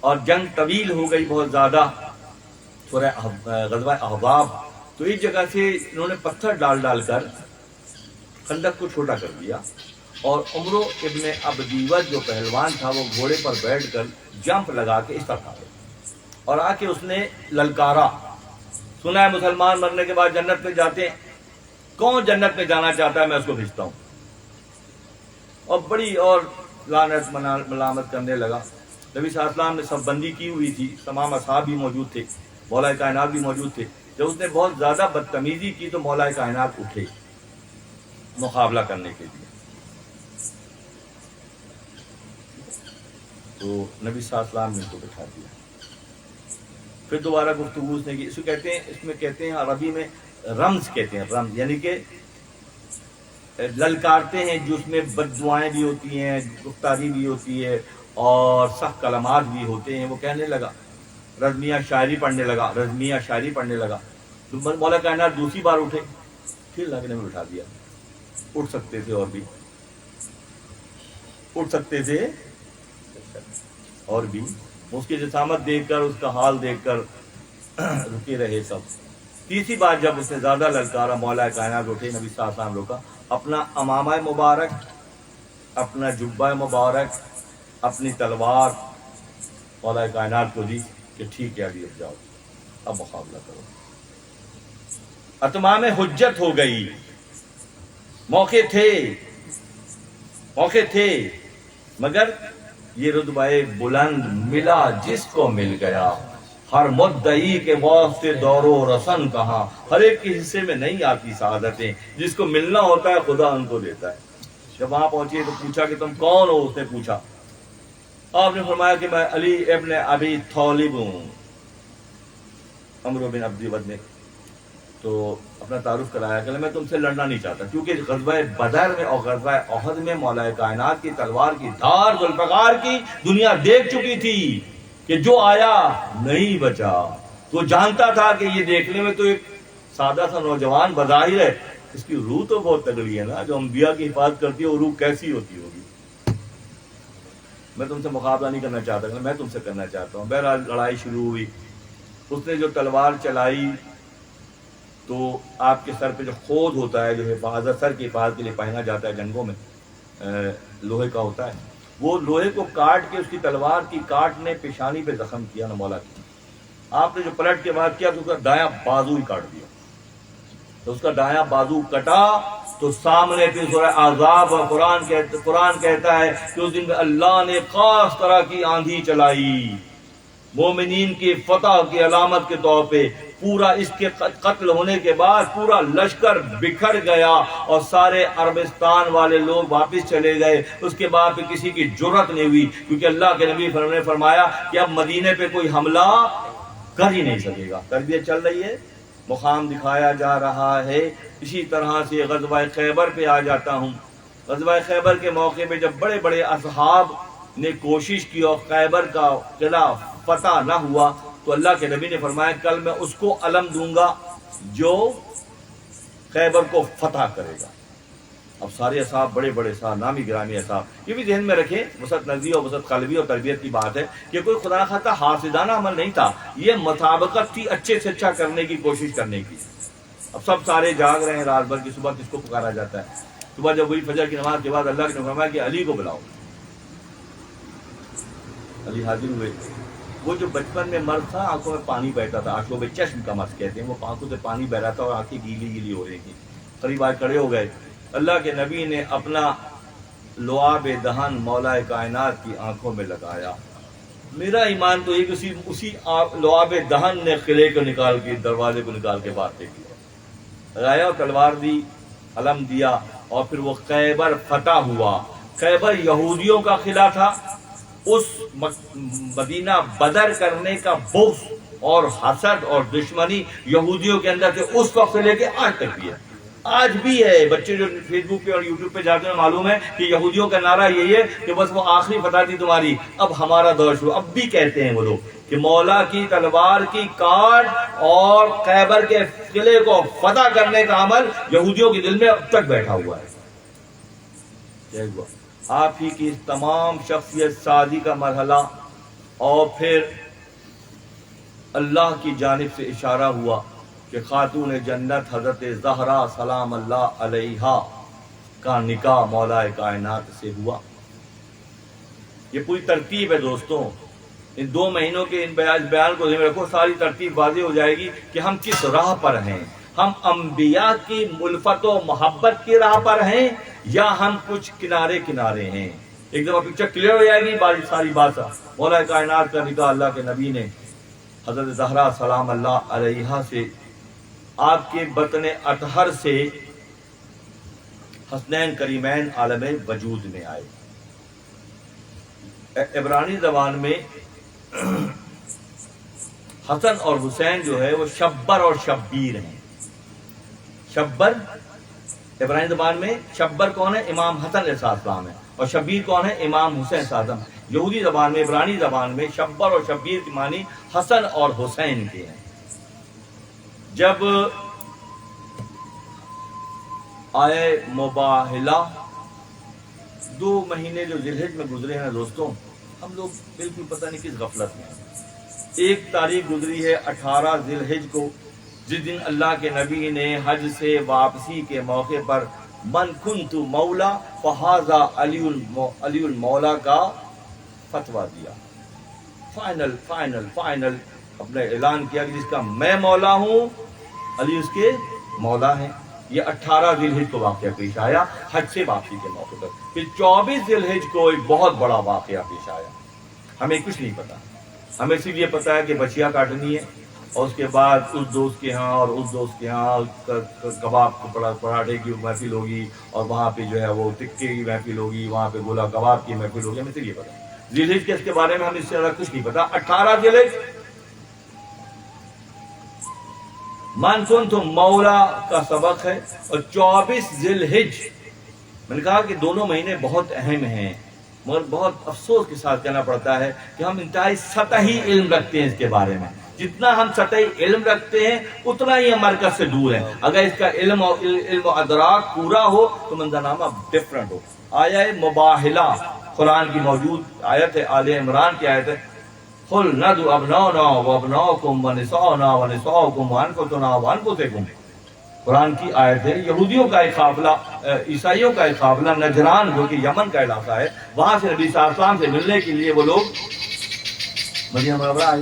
اور جنگ طویل ہو گئی بہت زیادہ، سورہ غزوہ احزاب. تو اس جگہ سے انہوں نے پتھر ڈال ڈال کر خندق کو چھوٹا کر دیا. اور عمرو ابن عبدیوت جو پہلوان تھا وہ گھوڑے پر بیٹھ کر جمپ لگا کے اس طرح آ گیا اور آ کے اس نے للکارا. سنا ہے مسلمان مرنے کے بعد جنت میں جاتے ہیں، کون جنت میں جانا چاہتا ہے میں اس کو بھیجتا ہوں. اور بڑی اور لعنت ملامت کرنے لگا. نبی صلی اللہ علیہ وسلم نے سب بندی کی ہوئی تھی، تمام اصحاب بھی موجود تھے، مولا کائنات بھی موجود تھے. جب اس نے بہت زیادہ بدتمیزی کی تو مولا کائنات اٹھے مقابلہ کرنے کے لیے. تو نبی صلی اللہ علیہ وسلم نے ان کو بٹھا دیا. پھر دوبارہ گفتگو اس نے کی. اس کو کہتے ہیں، اس میں کہتے ہیں عربی میں رمز کہتے ہیں، رمز یعنی کہ للکارتے ہیں جس میں بد دعائیں بھی ہوتی ہیں، گفتاری بھی ہوتی ہے اور سخت کلمات بھی ہوتے ہیں. وہ کہنے لگا، رزمیہ شاعری پڑھنے لگا، رزمیہ شاعری پڑھنے لگا. تو مولا کائنات دوسری بار اٹھے، پھر لگنے میں اٹھا دیا. اٹھ سکتے تھے اور بھی اٹھ سکتے تھے اور بھی. اس کی جسامت دیکھ کر، اس کا حال دیکھ کر رکے رہے سب. تیسری بار جب اس نے زیادہ للکارا، مولا کائنات اٹھے. نبی صلی اللہ علیہ وسلم روکا، اپنا امامہ مبارک، اپنا جبہ مبارک، اپنی تلوار مولا کائنات کو دی کہ ٹھیک ہے ابھی اب جاؤ، اب مقابلہ کرو. اتمام حجت ہو گئی. موقع تھے مگر یہ رتبہ بلند ملا جس کو مل گیا. ہر مدعی کے واسطے دور و رسن کہاں، ہر ایک کے حصے میں نہیں آتی سعادتیں، جس کو ملنا ہوتا ہے خدا ان کو دیتا ہے. جب وہاں پہنچے تو پوچھا کہ تم کون ہو؟ اس نے پوچھا. آپ نے فرمایا کہ میں علی ابن ابی طالب ہوں. عمرو بن عبدیوت نے تو اپنا تعارف کرایا کہ میں تم سے لڑنا نہیں چاہتا، کیونکہ غزوہ بدر میں اور غزوہ احد میں مولا کائنات کی تلوار کی دھار ذوالفقار کی دنیا دیکھ چکی تھی کہ جو آیا نہیں بچا. تو جانتا تھا کہ یہ دیکھنے میں تو ایک سادہ سا نوجوان بظاہر ہے، اس کی روح تو بہت تگڑی ہے نا، جو انبیاء کی حفاظت کرتی ہے وہ روح کیسی ہوتی ہوگی. میں تم سے مقابلہ نہیں کرنا چاہتا، میں تم سے کرنا چاہتا ہوں. بہرحال لڑائی شروع ہوئی. اس نے جو تلوار چلائی تو آپ کے سر پہ جو خود ہوتا ہے، جو حفاظت، سر کی حفاظت کے لیے پہنا جاتا ہے جنگوں میں، لوہے کا ہوتا ہے، وہ لوہے کو کاٹ کے اس کی تلوار کی کاٹ نے پیشانی پہ زخم کیا نا مولا کی. آپ نے جو پلٹ کے بعد کیا تو اس کا دایاں بازو ہی کاٹ دیا. تو اس کا دایاں بازو کٹا تو سامنے پھر سورہ احزاب اور قرآن کہتا ہے کہ اس دن اللہ نے خاص طرح کی آندھی چلائی مومنین کی فتح کی علامت کے طور پہ. پورا اس کے قتل ہونے کے بعد پورا لشکر بکھر گیا اور سارے عربستان والے لوگ واپس چلے گئے. اس کے بعد پھر کسی کی جرت نہیں ہوئی، کیونکہ اللہ کے نبی نے فرمایا کہ اب مدینے پہ کوئی حملہ کر ہی نہیں سکے گا. تربیت چل رہی ہے، مقام دکھایا جا رہا ہے. اسی طرح سے غزوہ خیبر پہ آ جاتا ہوں. غزوہ خیبر کے موقع پہ جب بڑے بڑے اصحاب نے کوشش کی اور خیبر کا قلعہ فتح نہ ہوا تو اللہ کے نبی نے فرمایا کل میں اس کو علم دوں گا جو خیبر کو فتح کرے گا. اب سارے اصحاب، بڑے بڑے صاحب، نامی گرامی اصحاب، یہ بھی ذہن میں رکھیں، وسعت نظری اور وسعت قلبی اور تربیت کی بات ہے کہ کوئی خدا نخواستہ حاسدانہ عمل نہیں تھا، یہ مطابقت تھی اچھے سے اچھا کرنے کی کوشش کرنے کی. اب سب سارے جاگ رہے ہیں رات بھر کی. صبح کس کو پکارا جاتا ہے؟ صبح جب وہی فجر کی نماز کے بعد اللہ نے فرمایا کہ علی کو بلاؤ. علی حاضر ہوئے. وہ جو بچپن میں مرض تھا آنکھوں میں پانی بہتا تھا, آنکھوں میں چشم کا مرض کہتے ہیں, وہ آنکھوں سے پانی بہ رہا تھا اور آنکھیں گیلی گیلی ہو رہی تھیں. قریب آج کھڑے ہو گئے, اللہ کے نبی نے اپنا لعاب دہن مولا کائنات کی آنکھوں میں لگایا. میرا ایمان تو یہ کہ اسی لعاب دہن نے قلعے کو نکال کے, دروازے کو نکال کے باہر پھینک دیا, لگایا, تلوار دی, علم دیا, اور پھر وہ خیبر فتح ہوا. خیبر یہودیوں کا قلعہ تھا. اس مدینہ بدر کرنے کا بغض اور حسد اور دشمنی یہودیوں کے اندر تھے اس وقت سے لے کے آج تک بھی ہے. آج بھی ہے. بچے جو فیس بک پہ اور یوٹیوب پہ جاتے ہیں معلوم ہے کہ یہودیوں کا نعرہ یہی ہے کہ بس وہ آخری فتح تھی تمہاری, اب ہمارا دور شروع. اب بھی کہتے ہیں وہ لوگ کہ مولا کی تلوار کی کاٹ اور خیبر کے قلعے کو فتح کرنے کا عمل یہودیوں کے دل میں اب تک بیٹھا ہوا ہے. جے ہوا آپ ہی کی تمام شخصیت سازی کا مرحلہ, اور پھر اللہ کی جانب سے اشارہ ہوا کہ خاتون جنت حضرت زہرا سلام اللہ علیہا کا نکاح مولا کائنات سے ہوا. یہ پوری ترتیب ہے دوستوں. ان 2 مہینوں کے ان بیان کو ذہن میں رکھو, ساری ترتیب واضح ہو جائے گی کہ ہم کس راہ پر ہیں. ہم انبیاء کی ملفت و محبت کی راہ پر ہیں یا ہم کچھ کنارے کنارے ہیں. ایک دفعہ پکچر کلیئر ہو جائے گی ساری بات. مولا کائنات کا نکاح اللہ کے نبی نے حضرت زہرا سلام اللہ علیہا سے, آپ کے بطن اطہر سے حسنین کریمین عالم وجود میں آئے. عبرانی زبان میں حسن اور حسین جو ہے وہ شبر اور شبیر ہیں. شبر عبرانی زبان میں شبر کون ہے؟ امام حسن علیہ السلام ہے. اور شبیر کون ہے؟ امام حسین صاحب. یہودی زبان میں, عبرانی زبان میں شبر اور شبیر کی معنی حسن اور حسین کے ہیں. جب آئے مباہلہ 2 مہینے جو ذی الحج میں گزرے ہیں دوستوں, ہم لوگ بالکل پتہ نہیں کس غفلت میں ہیں. ایک تاریخ گزری ہے 18 ذی الحج کو, جس دن اللہ کے نبی نے حج سے واپسی کے موقع پر من کنت مولا فہذا علی المولا کا فتویٰ دیا. فائنل فائنل فائنل اپنے اعلان کیا کہ جس کا میں مولا ہوں علی اس کے مولا ہیں. یہ 18 ذی الحج کو واقعہ پیش آیا حج سے واپسی کے موقع پر. پھر 24 ذی الحج کو ایک بہت بڑا واقعہ پیش آیا. ہمیں کچھ نہیں پتا, ہمیں صرف یہ پتا ہے کہ بچیاں کاٹنی ہے, اور اس کے بعد اس دوست کے ہاں اور اس دوست کے ہاں کباب پراٹھے کی محفل ہوگی, اور وہاں پہ جو ہے وہ ٹکے کی محفل ہوگی, وہاں پہ گولا کباب کی محفل ہوگی. ہمیں صرف یہ پتا ہے. ذی الحج کے اس کے بارے میں ہم اس سے زیادہ کچھ نہیں پتا. 18 ذی الحج من کنت مولا کا سبق ہے, اور 24 ذی الحج. میں نے کہا کہ دونوں مہینے بہت اہم ہیں, مگر بہت افسوس کے ساتھ کہنا پڑتا ہے کہ ہم انتہائی سطحی علم رکھتے ہیں اس کے بارے میں. جتنا ہم سطحی علم رکھتے ہیں اتنا ہی ہم مرکز سے دور ہیں. اگر اس کا علم و ادراک پورا ہو تو منظرنامہ ڈفرنٹ ہو. آیا مباہلہ قرآن کی موجود آیت ہے, آل عمران کی آیت ہے, قل ندعو ابناءنا وابناءکم ونساءنا ونساءکم وانفسنا وانفسکم. قرآن کی آیت ہے. یہودیوں کا ایک قافلہ, عیسائیوں کا ایک قافلہ نجران جو کہ یمن کا علاقہ ہے, وہاں سے نبی صلی اللہ علیہ وسلم سے ملنے کے لیے وہ لوگ مدینہ منورہ آئے,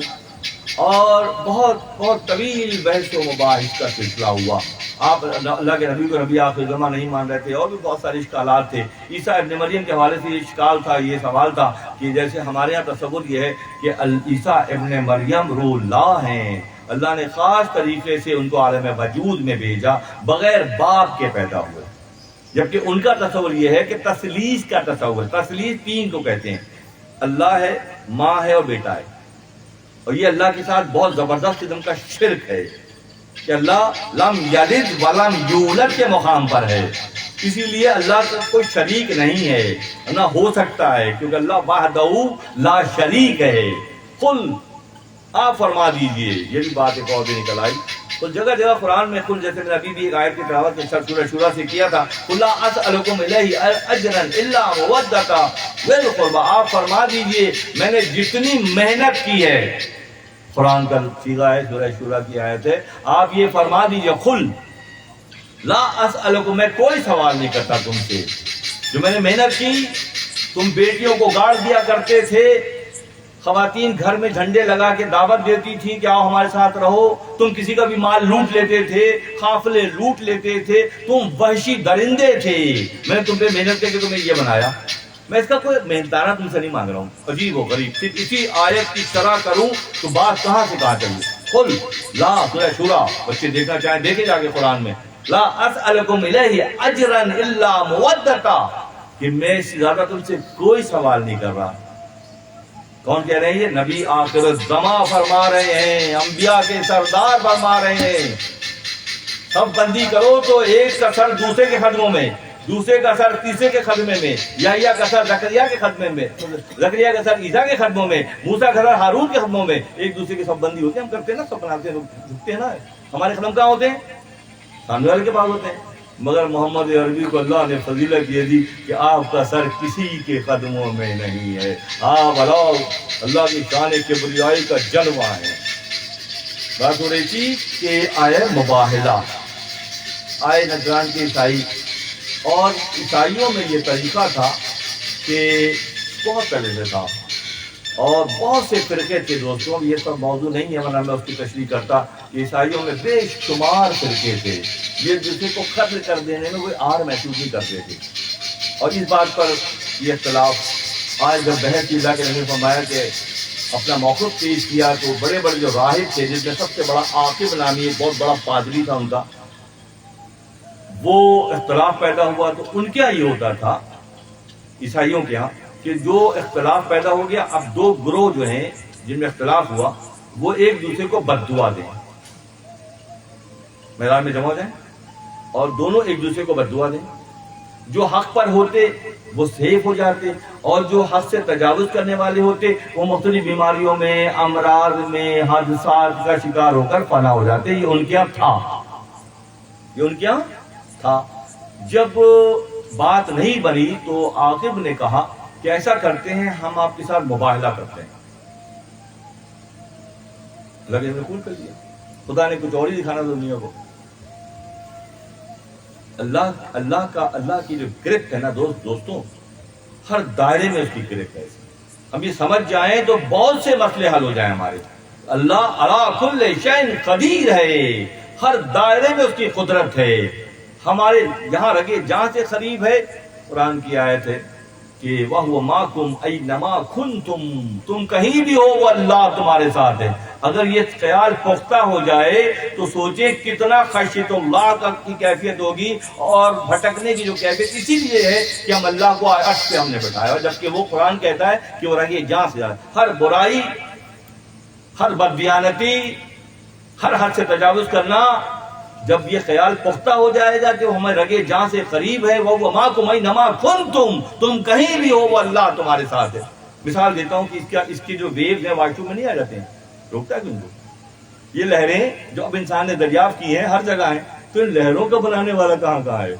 اور بہت بہت طویل بحث و مباحث کا سلسلہ ہوا. آپ اللہ کے نبی کو نبی آخر زماں نہیں مان رہے تھے, اور بھی بہت سارے اشکالات تھے. عیسیٰ ابن مریم کے حوالے سے یہ اشکال تھا, یہ سوال تھا کہ جیسے ہمارے یہاں تصور یہ ہے کہ عیسیٰ ابن مریم روح اللہ ہیں, اللہ نے خاص طریقے سے ان کو عالم وجود میں بھیجا, بغیر باپ کے پیدا ہوئے. جبکہ ان کا تصور یہ ہے کہ تثلیث کا تصور ہے. تثلیث 3 کو کہتے ہیں, اللہ ہے, ماں ہے اور بیٹا ہے. اور یہ اللہ کے ساتھ بہت زبردست قسم کا شرک ہے کہ اللہ لم یلد ولم یولد کے مقام پر ہے. اسی لیے اللہ کا کوئی شریک نہیں ہے, نہ ہو سکتا ہے, کیونکہ اللہ وحدہ لا شریک ہے. قل آپ فرما دیجئے. یہ بھی بات ایک اور بھی نکل آئی. تو جگہ جگہ قرآن میں قل, جیسے میں نے ابھی بھی ایک آیت کی تلاوت سورہ شورا سے کیا تھا, قل لا اسألکم الیہ اجرا الا مودۃ بالقربى. آپ فرما دیجئے میں نے جتنی محنت کی ہے, قرآن کا صیغہ ہے, سورہ شورا کی آیت ہے, آپ یہ فرما دیجئے قل لا اسألکم, میں کوئی سوال نہیں کرتا تم سے, جو میں نے محنت کی. تم بیٹیوں کو گاڑ دیا کرتے تھے, خواتین گھر میں جھنڈے لگا کے دعوت دیتی تھی کہ آؤ ہمارے ساتھ رہو. تم کسی کا بھی مال لوٹ لیتے تھے, قافلے لوٹ لیتے تھے, تم وحشی درندے تھے. میں نے تم پہ محنت کر کے تمہیں یہ بنایا. میں اس کا کوئی محنتانہ تم سے نہیں مانگ رہا ہوں, عجیب و غریب. صرف اسی آیت کی شرح کروں تو بات کہاں سے کہاں چلی. قل لا سورہ شورا, بچے دیکھنا چاہیں دیکھے جا کے قرآن میں, لا اسألکم الیہ اجرا الا مودتا, کہ میں اس سے زیادہ تم سے کوئی سوال نہیں کر رہا. کون کہہ رہے ہیں یہ؟ نبی آخر الزمان فرما رہے ہیں, انبیاء کے سردار فرما رہے ہیں. سب بندی کرو تو ایک کا سر دوسرے کے خدموں میں, دوسرے کا سر تیسرے کے خدمے میں, یا کا سر زکریا کے خدمے میں, زکریا کا سر عیسیٰ کے خدموں میں, موسیٰ کا سر ہارون کے خدموں میں. ایک دوسرے کے سب بندی ہوتے ہیں, ہم کرتے ہیں نا, سب بناتے ہیں, جھکتے ہیں نا. ہمارے خدم کہاں ہوتے ہیں؟ سامنے والے کے پاس ہوتے ہیں. مگر محمد عربی کو اللہ نے فضیلت یہ دی کہ آپ کا سر کسی کے قدموں میں نہیں ہے. آپ اللہ کی شان کبریائی کا جلوہ ہے. بات ہو رہی تھی کہ آئے مباہلہ, آئے نجران کے عیسائی, اور عیسائیوں میں یہ طریقہ تھا کہ بہت پہلے سے تھا, اور بہت سے فرقے تھے دوستوں. یہ سب موضوع نہیں ہے ورنہ میں اس کی تشریح کرتا. عیسائیوں میں بے شمار فرقے تھے, یہ دوسرے کو قتل کر دینے میں کوئی آر محسوس نہیں کرتے تھے. اور اس بات پر یہ اختلاف آج جب بحث کی, اللہ کے نبی نے فرمایا کہ اپنا موقف پیش کیا تو بڑے بڑے جو راہب تھے, جس میں سب سے بڑا عاقب نامی ایک بہت بڑا پادری تھا ان کا, وہ اختلاف پیدا ہوا. تو ان کے یہاں یہ ہوتا تھا عیسائیوں کے یہاں کہ جو اختلاف پیدا ہو گیا, اب دو گروہ جو ہیں جن میں اختلاف ہوا وہ ایک دوسرے کو بد دعا دیں, میدان میں جمع ہو جائیں اور دونوں ایک دوسرے کو بد دعا دیں. جو حق پر ہوتے وہ سیف ہو جاتے, اور جو حد سے تجاوز کرنے والے ہوتے وہ مختلف بیماریوں میں, امراض میں, حادثات کا شکار ہو کر فنا ہو جاتے. یہ ان کے یہاں تھا, یہ ان کے یہاں تھا. جب بات نہیں بنی تو عاقب نے کہا کہ ایسا کرتے ہیں, ہم آپ کے ساتھ مباہلہ کرتے ہیں. لگے میں قبول کر لیا. خدا نے کچھ اور ہی دکھانا دنیا کو. اللہ کی جو گرفت ہے نا دوستوں, ہر دائرے میں اس کی گرفت ہے. ہم یہ سمجھ جائیں تو بہت سے مسئلے حل ہو جائیں ہمارے. اللہ علی کل شیء قدیر ہے, ہر دائرے میں اس کی قدرت ہے. ہمارے یہاں رگے جہاں سے قریب ہے. قرآن کی آیت ہے کہ وَهُوَ مَعَكُمْ أَيْنَمَا كُنْتُمْ, تم کہیں بھی ہو وہ اللہ تمہارے ساتھ ہے. اگر یہ خیال پختہ ہو جائے تو سوچیں کتنا خشیت اللہ کی کیفیت ہوگی, اور بھٹکنے کی جو کیفیت اسی لیے ہے کہ ہم اللہ کو عرش پہ ہم نے بٹھایا, جبکہ وہ قرآن کہتا ہے کہ وہ رنگے جہاں سے جائے. ہر برائی, ہر بددیانتی, ہر حد سے تجاوز کرنا, جب یہ خیال پختہ ہو جائے گا کہ وہ ہمیں رگے جہاں سے قریب ہے, وہ مَعَكُمْ أَيْنَمَا كُنْتُمْ, تم کہیں بھی ہو وہ اللہ تمہارے ساتھ ہے. مثال دیتا ہوں کہ اس کی جو ویوز ہیں واش روم میں نہیں آ جاتے ہیں, روکتا ہے کیوں کو؟ یہ لہریں جو اب انسان نے دریافت کی ہیں ہر جگہ ہیں, تو ان لہروں کا بنانے والا کہاں ہے؟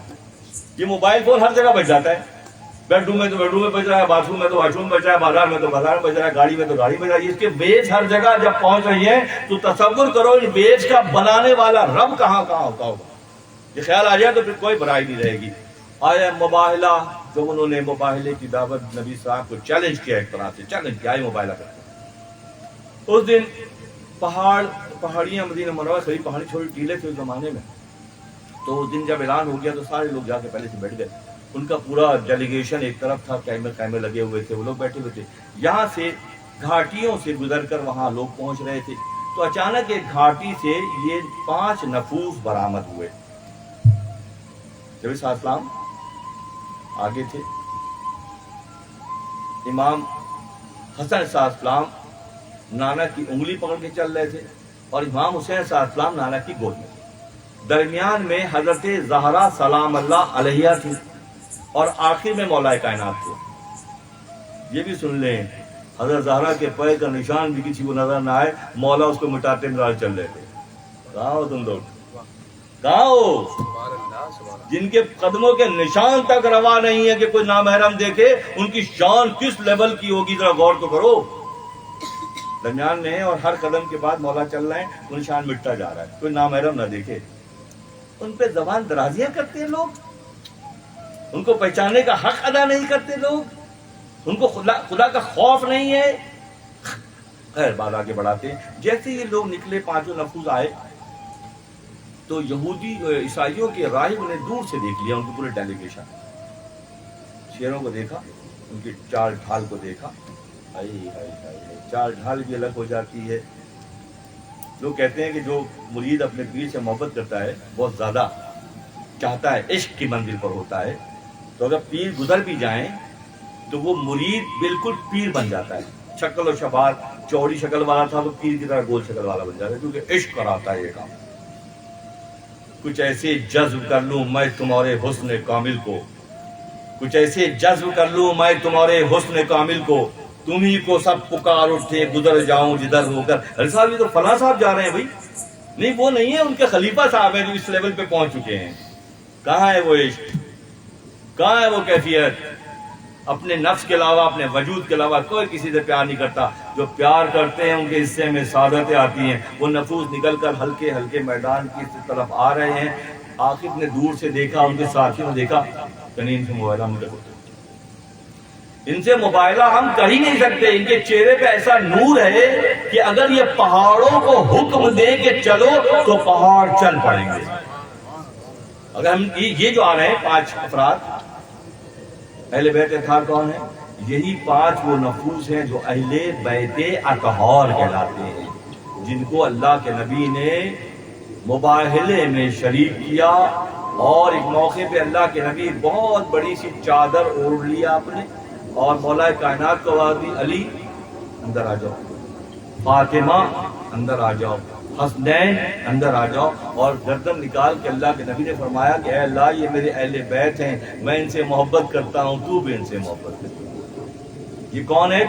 یہ موبائل فون ہر جگہ بج جاتا ہے. بیڈ روم میں تو بیڈ روم میں بج رہا ہے, باتھ روم میں تو واش روم بج رہا ہے, بازار میں تو بازار میں بج رہا ہے, گاڑی میں تو گاڑی بج رہا ہے. اس کے ویوز ہر جگہ جب پہنچ رہی ہیں تو تصور کرو ان ویوز کا بنانے والا رب کہاں ہوتا ہوگا. یہ خیال آ جائے تو پھر کوئی برائی نہیں رہے گی. آیا مباہلہ, جب انہوں نے مباہلے کی دعوت نبی صاحب کو چیلنج کیا, ایک طرح سے چیلنج کیا, مباہلہ کرتے ہیں. اس دن پہاڑیاں مدینہ منورہ قریب پہاڑی چھوٹے ٹیلے تھے اس زمانے میں. تو اس دن جب اعلان ہو گیا تو سارے لوگ جا کے پہلے سے بیٹھ گئے. ان کا پورا ڈیلیگیشن ایک طرف تھا, کیمرے لگے ہوئے تھے, وہ لوگ بیٹھے ہوئے تھے. یہاں سے گھاٹیوں سے گزر کر وہاں لوگ پہنچ رہے تھے. تو اچانک ایک گھاٹی سے یہ 5 نفوس برآمد ہوئے. نبی صلی اللہ علیہ وسلم آگے تھے, امام حسن صلی اللہ علیہ وسلم نانا کی انگلی پکڑ کے چل رہے تھے, اور امام حسین صلی اللہ علیہ وسلم نانا کی گود میں تھے. درمیان میں حضرت زہرا سلام اللہ علیہا تھی, اور آخر میں مولا کائنات تھے. یہ بھی سن لیں, حضرت زہرا کے پیر کا نشان بھی کسی کو نظر نہ آئے, مولا اس کو مٹاتے نظر چل رہے تھے. کہاں ہو تم لوگ, کہاں ہو؟ جن کے قدموں کے نشان تک روا نہیں ہے کہ کوئی نامحرم دیکھے, ان کی شان کس لیول کی ہوگی, ذرا غور تو کرو. درمیان میں, اور ہر قدم کے بعد مولا چل رہے ہیں, ان شان مٹتا جا رہا ہے, کوئی نامحرم نہ دیکھے. ان پہ زبان درازیاں کرتے ہیں لوگ, ان کو پہچاننے کا حق ادا نہیں کرتے لوگ, ان کو خدا کا خوف نہیں ہے. خیر بات آگے بڑھاتے ہیں. جیسے یہ لوگ نکلے پانچوں نفوذ آئے تو یہودی عیسائیوں کے راہب نے دور سے دیکھ لیا ان کی پورے ڈیلیگیشن. شیروں کو دیکھا, ان کی چال ڈھال کو دیکھا, چال ڈھال بھی الگ ہو جاتی ہے. لوگ کہتے ہیں کہ جو مرید اپنے پیر سے محبت کرتا ہے, بہت زیادہ چاہتا ہے, عشق کی منزل پر ہوتا ہے, تو اگر پیر گزر بھی جائیں تو وہ مرید بالکل پیر بن جاتا ہے. شکل و شبار چوڑی شکل والا تھا تو پیر کی طرح گول شکل والا بن جاتا ہے, کیونکہ عشق کراتا ہے یہ کام. کچھ ایسے جذب کر لوں میں تمہارے حسن کامل کو, کچھ ایسے جذب کر لوں میں تمہارے حسن کامل کو, تمہیں کو سب پکار اٹھے گزر جاؤں جدھر ہو کر. ارے صاحب یہ تو فلاں صاحب جا رہے ہیں بھائی. نہیں, وہ نہیں ہے, ان کے خلیفہ صاحب ہیں جو اس لیول پہ پہنچ چکے ہیں. کہاں ہے وہ عشق, کہاں ہے وہ کیفیت؟ اپنے نفس کے علاوہ, اپنے وجود کے علاوہ کوئی کسی سے پیار نہیں کرتا. جو پیار کرتے ہیں ان کے حصے میں سعادتیں آتی ہیں. وہ نفوس نکل کر ہلکے ہلکے میدان کی طرف آ رہے ہیں. عاقب نے دور سے دیکھا, ان کے ساتھیوں نے دیکھا, کنی ان سے موبائلہ ہم ان سے موبائلہ ہم کر ہی نہیں سکتے. ان کے چہرے پہ ایسا نور ہے کہ اگر یہ پہاڑوں کو حکم دیں کہ چلو تو پہاڑ چل پڑیں گے. اگر ہم یہ جو آ رہے ہیں 5 افراد, اہل بیت اطہار کون ہیں؟ یہی 5 وہ نفوس ہیں جو اہل بیت اطہار کہلاتے ہیں, جن کو اللہ کے نبی نے مباہلے میں شریک کیا. اور ایک موقع پہ اللہ کے نبی بہت بڑی سی چادر اوڑھ لیا آپ نے, اور مولا کائنات کو آواز دی, علی اندر آ جاؤ, فاطمہ اندر آ جاؤ, حسنین اندر آ جاؤ. اور گردن نکال کے اللہ کے نبی نے فرمایا کہ اے اللہ یہ میرے اہل بیت ہیں, میں ان سے محبت کرتا ہوں, تو بھی ان سے محبت کر. یہ کون ہے؟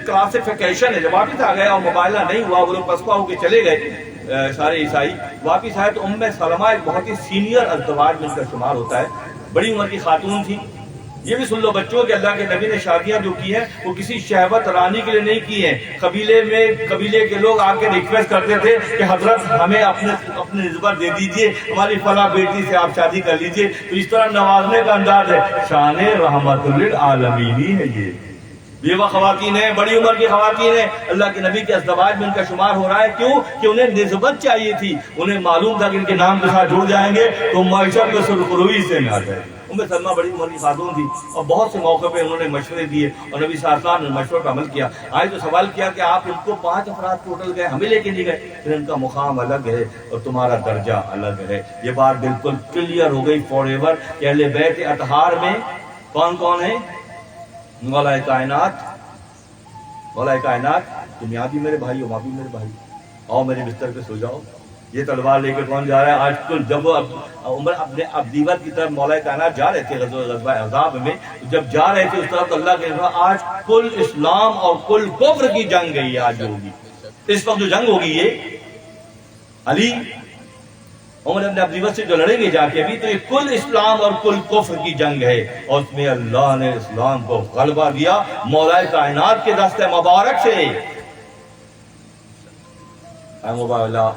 کلاسیفیکیشن ہے. جب واپس آ گئے اور مباہلہ نہیں ہوا, وہ لوگ پسپا ہو کے چلے گئے سارے عیسائی, واپس آئے تو ام سلمہ ایک بہت ہی سینئر ازدواج میں ان کا شمار ہوتا ہے, بڑی عمر کی خاتون تھی. یہ بھی سن لو بچوں کہ اللہ کے نبی نے شادیاں جو کی ہیں وہ کسی شہوت رانی کے لیے نہیں کی ہیں. قبیلے کے لوگ آ کے ریکویسٹ کرتے تھے کہ حضرت ہمیں اپنے نسبت دے دیجئے, ہماری فلاں بیٹی سے آپ شادی کر لیجئے. تو اس طرح نوازنے کا انداز ہے. شان رحمت للعالمین ہے. یہ بیوہ خواتین ہیں, بڑی عمر کی خواتین ہیں, اللہ کے نبی کے ازدواج میں ان کا شمار ہو رہا ہے. کیوں کہ انہیں نسبت چاہیے تھی. انہیں معلوم تھا کہ ان کے نام کے ساتھ جڑ جائیں گے تو معیشت میں سرخروئی سے نہ جائے. ام سلمہ بڑی عمر کی خاتون تھی, اور بہت سے موقع پہ انہوں نے مشورے دیے, اور نبی صلی اللہ علیہ وسلم نے مشورے پر عمل کیا. آج تو سوال کیا کہ آپ ان کو 5 افراد ٹوٹل گئے, ہمیں لے کے نہیں گئے, پھر ان کا مقام الگ ہے اور تمہارا درجہ الگ ہے. یہ بات بالکل کلیئر ہو گئی فار ایور کہ اہل بیت اطہار میں کون کون ہے؟ مولا کائنات, مولا کائنات, تم یہاں بھی میرے بھائی ہو, وہاں بھی میرے بھائی, آؤ میرے بستر پہ سو جاؤ. یہ تلوار لے کے کون جا رہا ہے آج کل؟ جب وہ عمر اپنے ابدیوت کی طرف مولا کائنات جا رہے تھے غزوہ احزاب میں, جب جا رہے تھے اس طرف اللہ کے آج کل اسلام اور کل کفر کی جنگ گئی ہے. آج ہوگی اس وقت جو جنگ ہوگی یہ علی عمر اپنے ابدیوت سے جو لڑیں گے جا کے ابھی, تو یہ کل اسلام اور کل کفر کی جنگ ہے. اور اس میں اللہ نے اسلام کو غلبہ دیا مولا کائنات کے دست مبارک سے. مباہلہ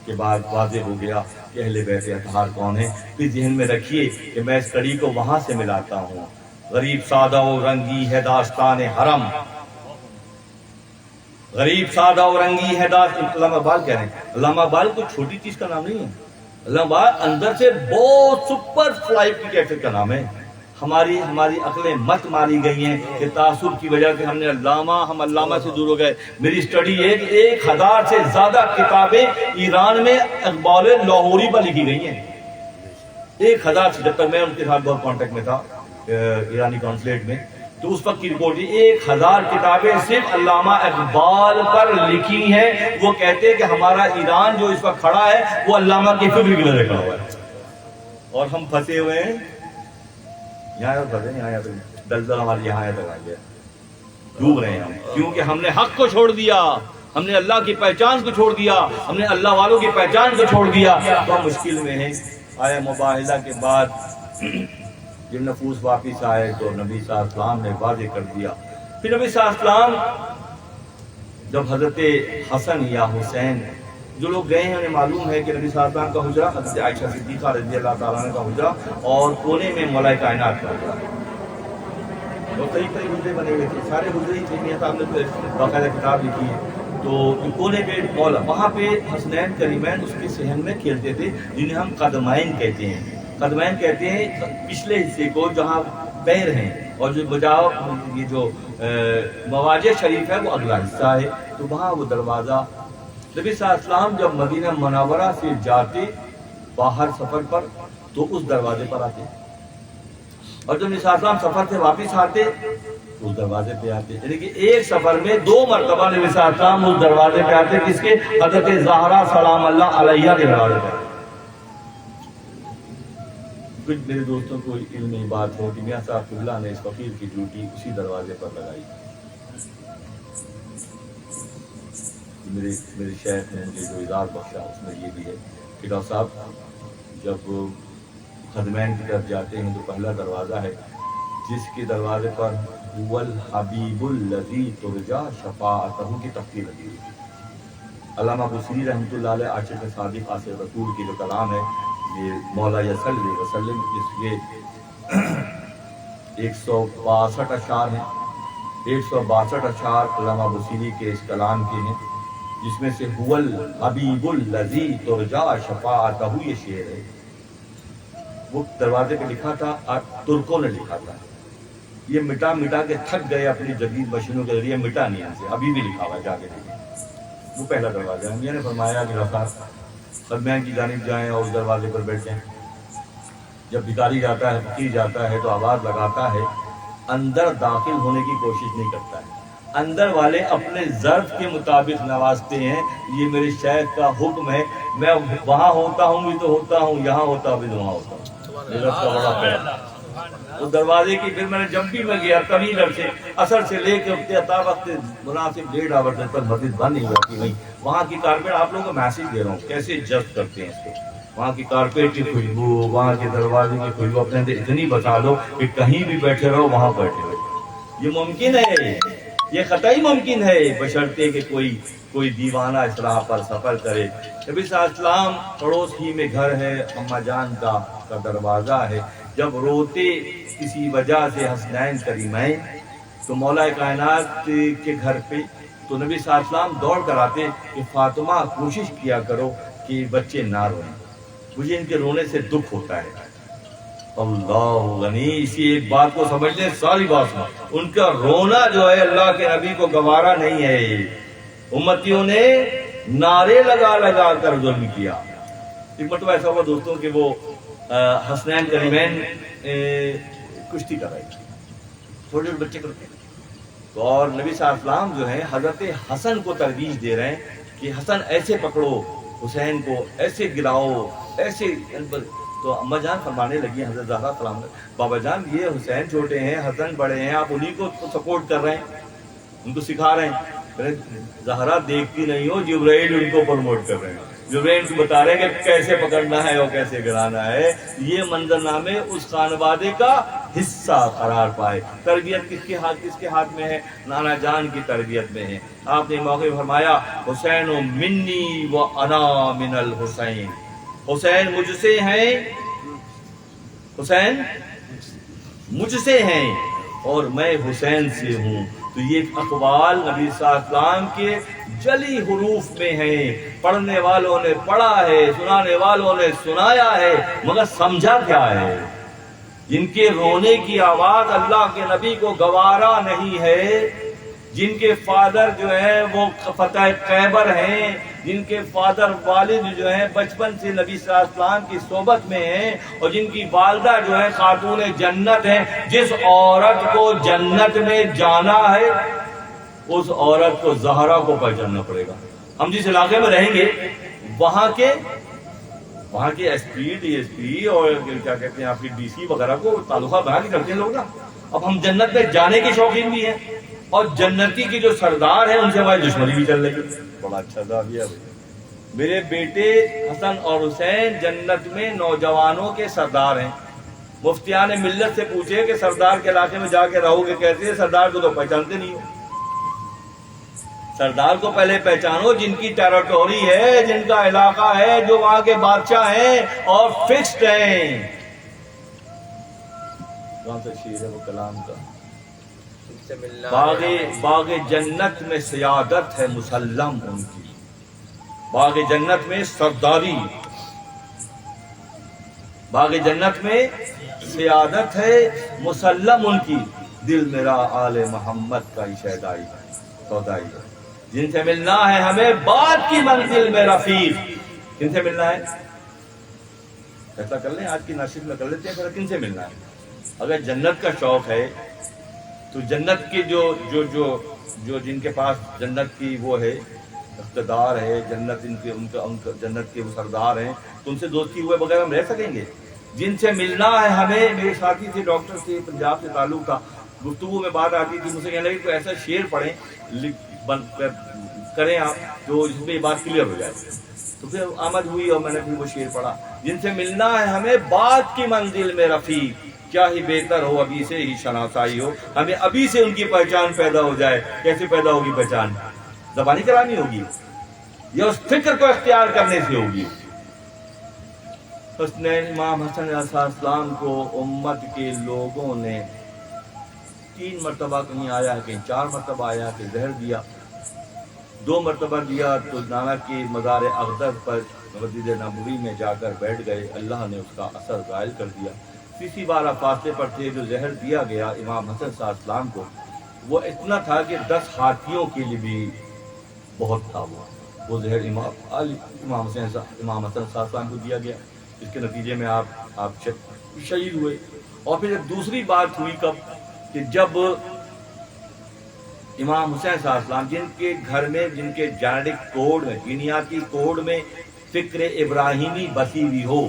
کے بعد واضح ہو گیا کہ اہل بیت اطہار کون ہیں. پھر ذہن میں رکھیے کہ میں اس کڑی کو وہاں سے ملاتا ہوں. غریب سادہ و رنگی ہے داستان حرم, غریب سادہ و رنگی ہے داستان. علامہ اقبال کہہ رہے ہیں, علامہ اقبال کوئی چھوٹی چیز کا نام نہیں ہے. علامہ اقبال اندر سے بہت سپر فلائٹ کی کیفیت کا نام ہے. ہماری عقلیں مت ماری گئی ہیں کہ تعصب کی وجہ سے ہم علامہ سے دور ہو گئے. میری اسٹڈی ہے کہ 1000 سے زیادہ کتابیں ایران میں اقبال لاہوری پر لکھی گئی ہیں. 1000 سے, جب تک میں ان کے ساتھ بہت کانٹیکٹ میں تھا ایرانی کانسلیٹ میں, تو اس وقت کی رپورٹ 1000 کتابیں صرف علامہ اقبال پر لکھی ہیں. وہ کہتے ہیں کہ ہمارا ایران جو اس وقت کھڑا ہے وہ علامہ کی فکر کی وجہ سے کھڑا ہوا ہے, اور ہم پھنسے ہوئے ہیں یہاں پھنسے, یہاں دلدل ہمارے یہاں تک آ گیا, ڈوب رہے ہیں ہم, کیونکہ ہم نے حق کو چھوڑ دیا, ہم نے اللہ کی پہچان کو چھوڑ دیا, ہم نے اللہ والوں کی پہچان کو چھوڑ دیا, تو ہم مشکل میں ہیں. آیا مباہلہ کے بعد جب نفوس واپس آئے تو نبی صلی اللہ علیہ وسلم نے واضح کر دیا. پھر نبی صلی اللہ علیہ وسلم جب حضرت حسن یا حسین, جو لوگ گئے ہیں انہیں معلوم ہے کہ نبی صلی اللہ علیہ وسلم کا حجرہ حضرت عائشہ صدیقہ رضی اللہ تعالیٰ عنہ کا حجرہ, اور کونے میں مولا کائنات کا حجرہ. تو کئی حجرے بنے ہوئے تھے, سارے حجرے ہی تھے. صاحب نے باقاعدہ کتاب لکھی ہے تو کونے پہ مولا وہاں پہ حسنین کریمین اس کے صحن میں کھیلتے تھے، جنہیں ہم قدمین کہتے ہیں۔ قدمین کہتے ہیں پچھلے حصے کو جہاں پیر ہیں، اور جو بجاؤ یہ جو مواجہ شریف ہے وہ اگلا حصہ ہے۔ تو وہاں وہ دروازہ نبی صلی اللہ علیہ وسلم جب مدینہ منورہ سے جاتے باہر سفر پر تو اس دروازے پر آتے، اور جب نبی صلی اللہ علیہ وسلم سفر سے واپس آتے تو اس دروازے پہ آتے، یعنی کہ ایک سفر میں 2 مرتبہ نبی صلی اللہ علیہ وسلم اس دروازے پہ آتے، کس کے؟ حضرت زہرا سلام اللہ علیہا کے دروازے پہ۔ کچھ میرے دوستوں کو علم میں بات ہو کہ میاں صاحب قبلہ نے اس فقیر کی ڈیوٹی اسی دروازے پر لگائی۔ میرے شیخ نے مجھے جو اجازت بخشا اس میں یہ بھی ہے کہ ڈاکٹر صاحب جب خدمین کی طرف جاتے ہیں تو پہلا دروازہ ہے جس کے دروازے پر الحبیب الذی ترجا شفاعتہ کی تفصیل لگی ہوئی۔ علامہ بصری رحمۃ اللہ علیہ عاشق صادق عاشق رسول کی جو کلام ہے یہ مولا یصلی وسلم، اس کے 162 اشعار ہیں، 162 اشعار علامہ بصری کے اس کلام کے ہیں، جس میں سے هو الحبیب الذی ترجا شفاعتہ یہ شعر ہے۔ وہ دروازے پہ لکھا تھا، ترکوں نے لکھا تھا، یہ مٹا کے تھک گئے اپنی جدید مشینوں کے ذریعے، مٹا نہیں سے ابھی بھی لکھا ہوا ہے، جا کے دیکھیں۔ وہ پہلا دروازہ ہے۔ میں نے فرمایا کہ رفاق خدمین کی جانب جائیں اور اس دروازے پر بیٹھیں۔ جب بھکاری جاتا ہے، فقیر جاتا ہے تو آواز لگاتا ہے، اندر داخل ہونے کی کوشش نہیں کرتا ہے، اندر والے اپنے ظرف کے مطابق نوازتے ہیں۔ یہ میرے شیخ کا حکم ہے، میں وہاں ہوتا ہوں بھی تو ہوتا ہوں، یہاں ہوتا بھی تو وہاں ہوتا ہوں۔ کا بڑا پیار اس دروازے کی، پھر میں نے جب بھی میں گیا طویل عرصے اثر سے لے کے تا وقت مناسب 1.5 آور تک مسجد بند نہیں ہوتی نہیں۔ وہاں کی کارپیٹ آپ لوگوں کو میسج دے رہا ہوں کیسے جذب کرتے ہیں اس کو۔ وہاں کی کارپیٹ کی خوشبو، وہاں کے دروازے کی خوشبو اپنے اندر اتنی بچا لو کہ کہیں بھی بیٹھے رہو وہاں بیٹھے رہو۔ یہ ممکن ہے، یہ قطعی ممکن ہے، بشرطے کہ کوئی دیوانہ اس راہ پر سفر کرے۔ نبی صلی اللہ علیہ وسلم پڑوس ہی میں گھر ہے، اماں جان کا دروازہ ہے۔ جب روتے کسی وجہ سے حسنین کریمین تو مولا کائنات کے گھر پہ، تو نبی صلی اللہ علیہ وسلم دوڑ کر آتے کہ فاطمہ کوشش کیا کرو کہ بچے نہ روئیں، مجھے ان کے رونے سے دکھ ہوتا ہے۔ اللہ غنی، اسی ایک بات کو سمجھ لیں، ساری بات سنو، ان کا رونا جو ہے اللہ کے نبی کو گوارا نہیں ہے۔ امتیوں نے نعرے لگا کر ظلم کیا۔ ایک مرتبہ ایسا ہوا دوستوں کہ وہ حسنین کریمین کشتی کر رہے تھے، چھوٹے بچے کرتے ہیں، اور نبی صلی اللہ علیہ وسلم جو ہے حضرت حسن کو ترویج دے رہے ہیں کہ حسن ایسے پکڑو، حسین کو ایسے گراؤ، ایسے۔ تو اماں جان فرمانے لگی حضرت زہرا سلام، بابا جان یہ حسین چھوٹے ہیں، حسن بڑے ہیں، آپ انہی کو سپورٹ کر رہے ہیں، ان کو سکھا رہے ہیں۔ زہرا دیکھتی نہیں ہو، جبرائیل ان کو پروموٹ کر رہے ہیں، جبرائیل کو بتا رہے ہیں کہ کیسے پکڑنا ہے اور کیسے گرانا ہے۔ یہ منظرنامے اس خانوادے کا حصہ قرار پائے۔ تربیت کس کے ہاتھ میں ہے؟ نانا جان کی تربیت میں ہے۔ آپ نے موقع فرمایا حسین منی و انا من الحسین، حسین مجھ سے ہیں، حسین مجھ سے ہیں اور میں حسین سے ہوں۔ تو یہ اقوال نبی صلی اللہ علیہ وسلم کے جلی حروف میں ہیں، پڑھنے والوں نے پڑھا ہے، سنانے والوں نے سنایا ہے، مگر سمجھا کیا ہے؟ جن کے رونے کی آواز اللہ کے نبی کو گوارا نہیں ہے، جن کے فادر جو ہیں وہ فتح خیبر ہیں، جن کے فادر والد جو ہیں بچپن سے نبی صلی اللہ علیہ وسلم کی صحبت میں ہیں، اور جن کی والدہ جو ہے خاتون جنت ہیں، جس عورت کو جنت میں جانا ہے اس عورت کو زہرا کو پہچاننا پڑے گا۔ ہم جس علاقے میں رہیں گے وہاں کے S P D S P اور کیا کہتے ہیں آپ کی ڈی سی وغیرہ کو تعلقہ بنا کے کرتے ہیں لوگ نا۔ اب ہم جنت میں جانے کے شوقین بھی ہیں، اور جنتی کی جو سردار ہیں ان سے ہماری دشمنی بھی چل رہی ہے۔ بڑا اچھا زاویہ ہے۔ میرے بیٹے حسن اور حسین جنت میں نوجوانوں کے سردار ہیں۔ مفتیان ملت سے پوچھے کہ سردار کے علاقے میں جا کے رہو گے کیسے؟ سردار کو تو پہچانتے نہیں ہو۔ سردار کو پہلے پہچانو جن کی ٹیریٹوری ہے، جن کا علاقہ ہے، جو وہاں کے بادشاہ ہیں اور فکسڈ ہیں۔ کون سا شعر ہے وہ کلام کا؟ باغ جنت میں سیادت ہے مسلم ان کی، باغ جنت میں سرداری، باغ جنت میں سیادت ہے مسلم ان کی، دل میرا آل محمد کا شیدائی سودائی ہے، جن سے ملنا ہے ہمیں بات کی منزل میں رفیق، کن سے ملنا ہے؟ ایسا کر لیں، آج کی نشست میں کر لیتے ہیں، پھر کن سے ملنا ہے؟ اگر جنت کا شوق ہے تو جنت کے جو جن کے پاس جنت کی وہ ہے اقتدار ہے، جنت ان کے جنت کے وہ سردار ہیں، تو ان سے دوستی ہوئے بغیر ہم رہ سکیں گے؟ جن سے ملنا ہے ہمیں، میرے ساتھی تھے ڈاکٹر سے، پنجاب سے تعلق تھا، گفتگو میں بات آتی تھی، مجھ سے کہنے لگے کوئی ایسا شعر پڑھیں کریں آپ جو جس میں یہ بات کلیئر ہو جائے، تو پھر آمد ہوئی اور میں نے پھر وہ شعر پڑھا، جن سے ملنا ہے ہمیں بات کی منزل میں رفیق، کیا ہی بہتر ہو ابھی سے ہی شناسائی ہو، ہمیں ابھی سے ان کی پہچان پیدا ہو جائے۔ کیسے پیدا ہوگی پہچان؟ زبانی کرانی ہوگی یا اس فکر کو اختیار کرنے سے ہوگی؟ حسنین امام حسن علیہ السلام کو امت کے لوگوں نے 3 مرتبہ کہیں آیا ہے، کہیں 4 مرتبہ آیا کہ زہر دیا، 2 مرتبہ دیا تو نانا کے مزار اقدس پر مسجد نبوی میں جا کر بیٹھ گئے، اللہ نے اس کا اثر زائل کر دیا۔ تیسری بار فاصلے پر تھے، جو زہر دیا گیا امام حسن صلی اللہ علیہ وسلم کو، وہ اتنا تھا کہ 10 ہاتھیوں کے لیے بھی بہت تھا، وہ زہر امام حسن صلی اللہ علیہ وسلم کو دیا گیا، اس کے نتیجے میں آپ شہید ہوئے۔ اور پھر ایک دوسری بات ہوئی کب کہ جب امام حسین صلی اللہ علیہ وسلم جن کے گھر میں، جن کے جینیٹک کوڈ میں، جینیاتی کوڈ میں فکر ابراہیمی بسی ہوئی ہو،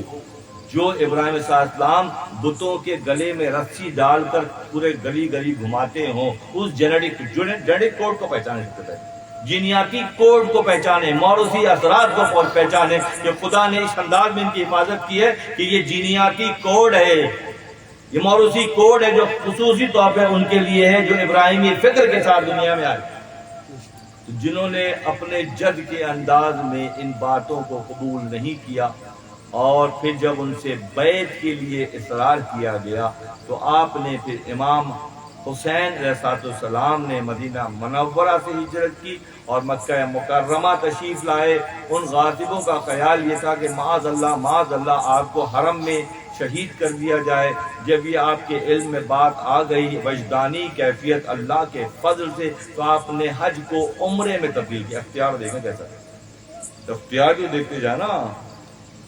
جو ابراہیم علیہ السلام بتوں کے گلے میں رسی ڈال کر پورے گلی گلی گھماتے ہوں، اس جینیٹک کوڈ کو پہچانے سکتے ہیں، جینیاتی کوڈ کو پہچانے، موروثی اثرات کو پہچانے کہ خدا نے اس انداز میں ان کی حفاظت کی ہے کہ یہ جینیاتی کوڈ ہے، یہ موروثی کوڈ ہے جو خصوصی طور پہ ان کے لیے ہے، جو ابراہیمی فکر کے ساتھ دنیا میں آئے، جنہوں نے اپنے جد کے انداز میں ان باتوں کو قبول نہیں کیا، اور پھر جب ان سے بیعت کے لیے اصرار کیا گیا تو آپ نے پھر امام حسین علیہ السلام نے مدینہ منورہ سے ہجرت کی اور مکہ مکرمہ تشریف لائے۔ ان غاصبوں کا خیال یہ تھا کہ معاذ اللہ آپ کو حرم میں شہید کر دیا جائے۔ جب یہ آپ کے علم میں بات آ گئی وجدانی کیفیت اللہ کے فضل سے، تو آپ نے حج کو عمرے میں تبدیل کیا۔ اختیار دیکھیں کیسا ہے، اختیار بھی دیکھتے جانا،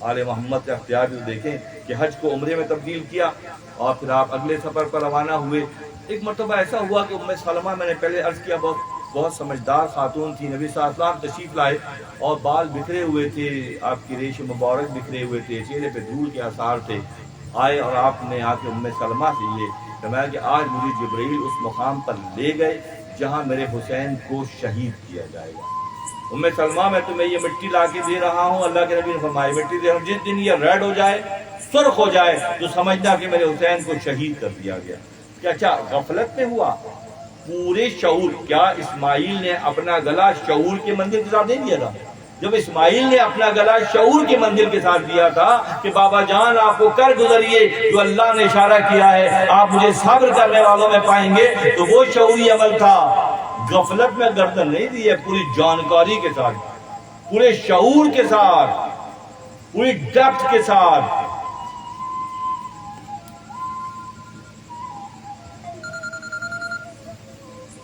آل محمد کا اختیار بھی دیکھیں کہ حج کو عمرے میں تبدیل کیا، اور پھر آپ اگلے سفر پر روانہ ہوئے۔ ایک مرتبہ ایسا ہوا کہ ام سلمہ، میں نے پہلے عرض کیا، بہت سمجھدار خاتون تھی، نبی صلی اللہ علیہ وسلم تشریف لائے اور بال بکھرے ہوئے تھے، آپ کی ریش مبارک بکھرے ہوئے تھے، چہرے پہ دھول کے آثار تھے، آئے اور آپ نے آ کے ام سلمہ سے یہ فرمایا کہ آج مجھے جبرائیل اس مقام پر لے گئے جہاں میرے حسین کو شہید کیا جائے گا۔ ام سلمہ، میں تمہیں یہ مٹی لا کے دے رہا ہوں، اللہ کے نبی نے فرمایا مٹی دے رہا ہوں، جس دن یہ ریڈ ہو جائے، سرخ ہو جائے، تو سمجھنا کہ میرے حسین کو شہید کر دیا گیا۔ کیا غفلت میں ہوا؟ پورے شعور، کیا اسماعیل نے اپنا گلا شعور کے منزل کے ساتھ نہیں دیا تھا؟ جب اسماعیل نے اپنا گلا شعور کے منزل کے ساتھ دیا تھا کہ بابا جان آپ کو کر گزریے جو اللہ نے اشارہ کیا ہے، آپ مجھے صبر کرنے والوں میں پائیں گے، تو وہ شعوری عمل تھا۔ غفلت میں گردن نہیں دی ہے، پوری جانکاری کے ساتھ، پورے شعور کے ساتھ، پوری ڈیپتھ کے ساتھ۔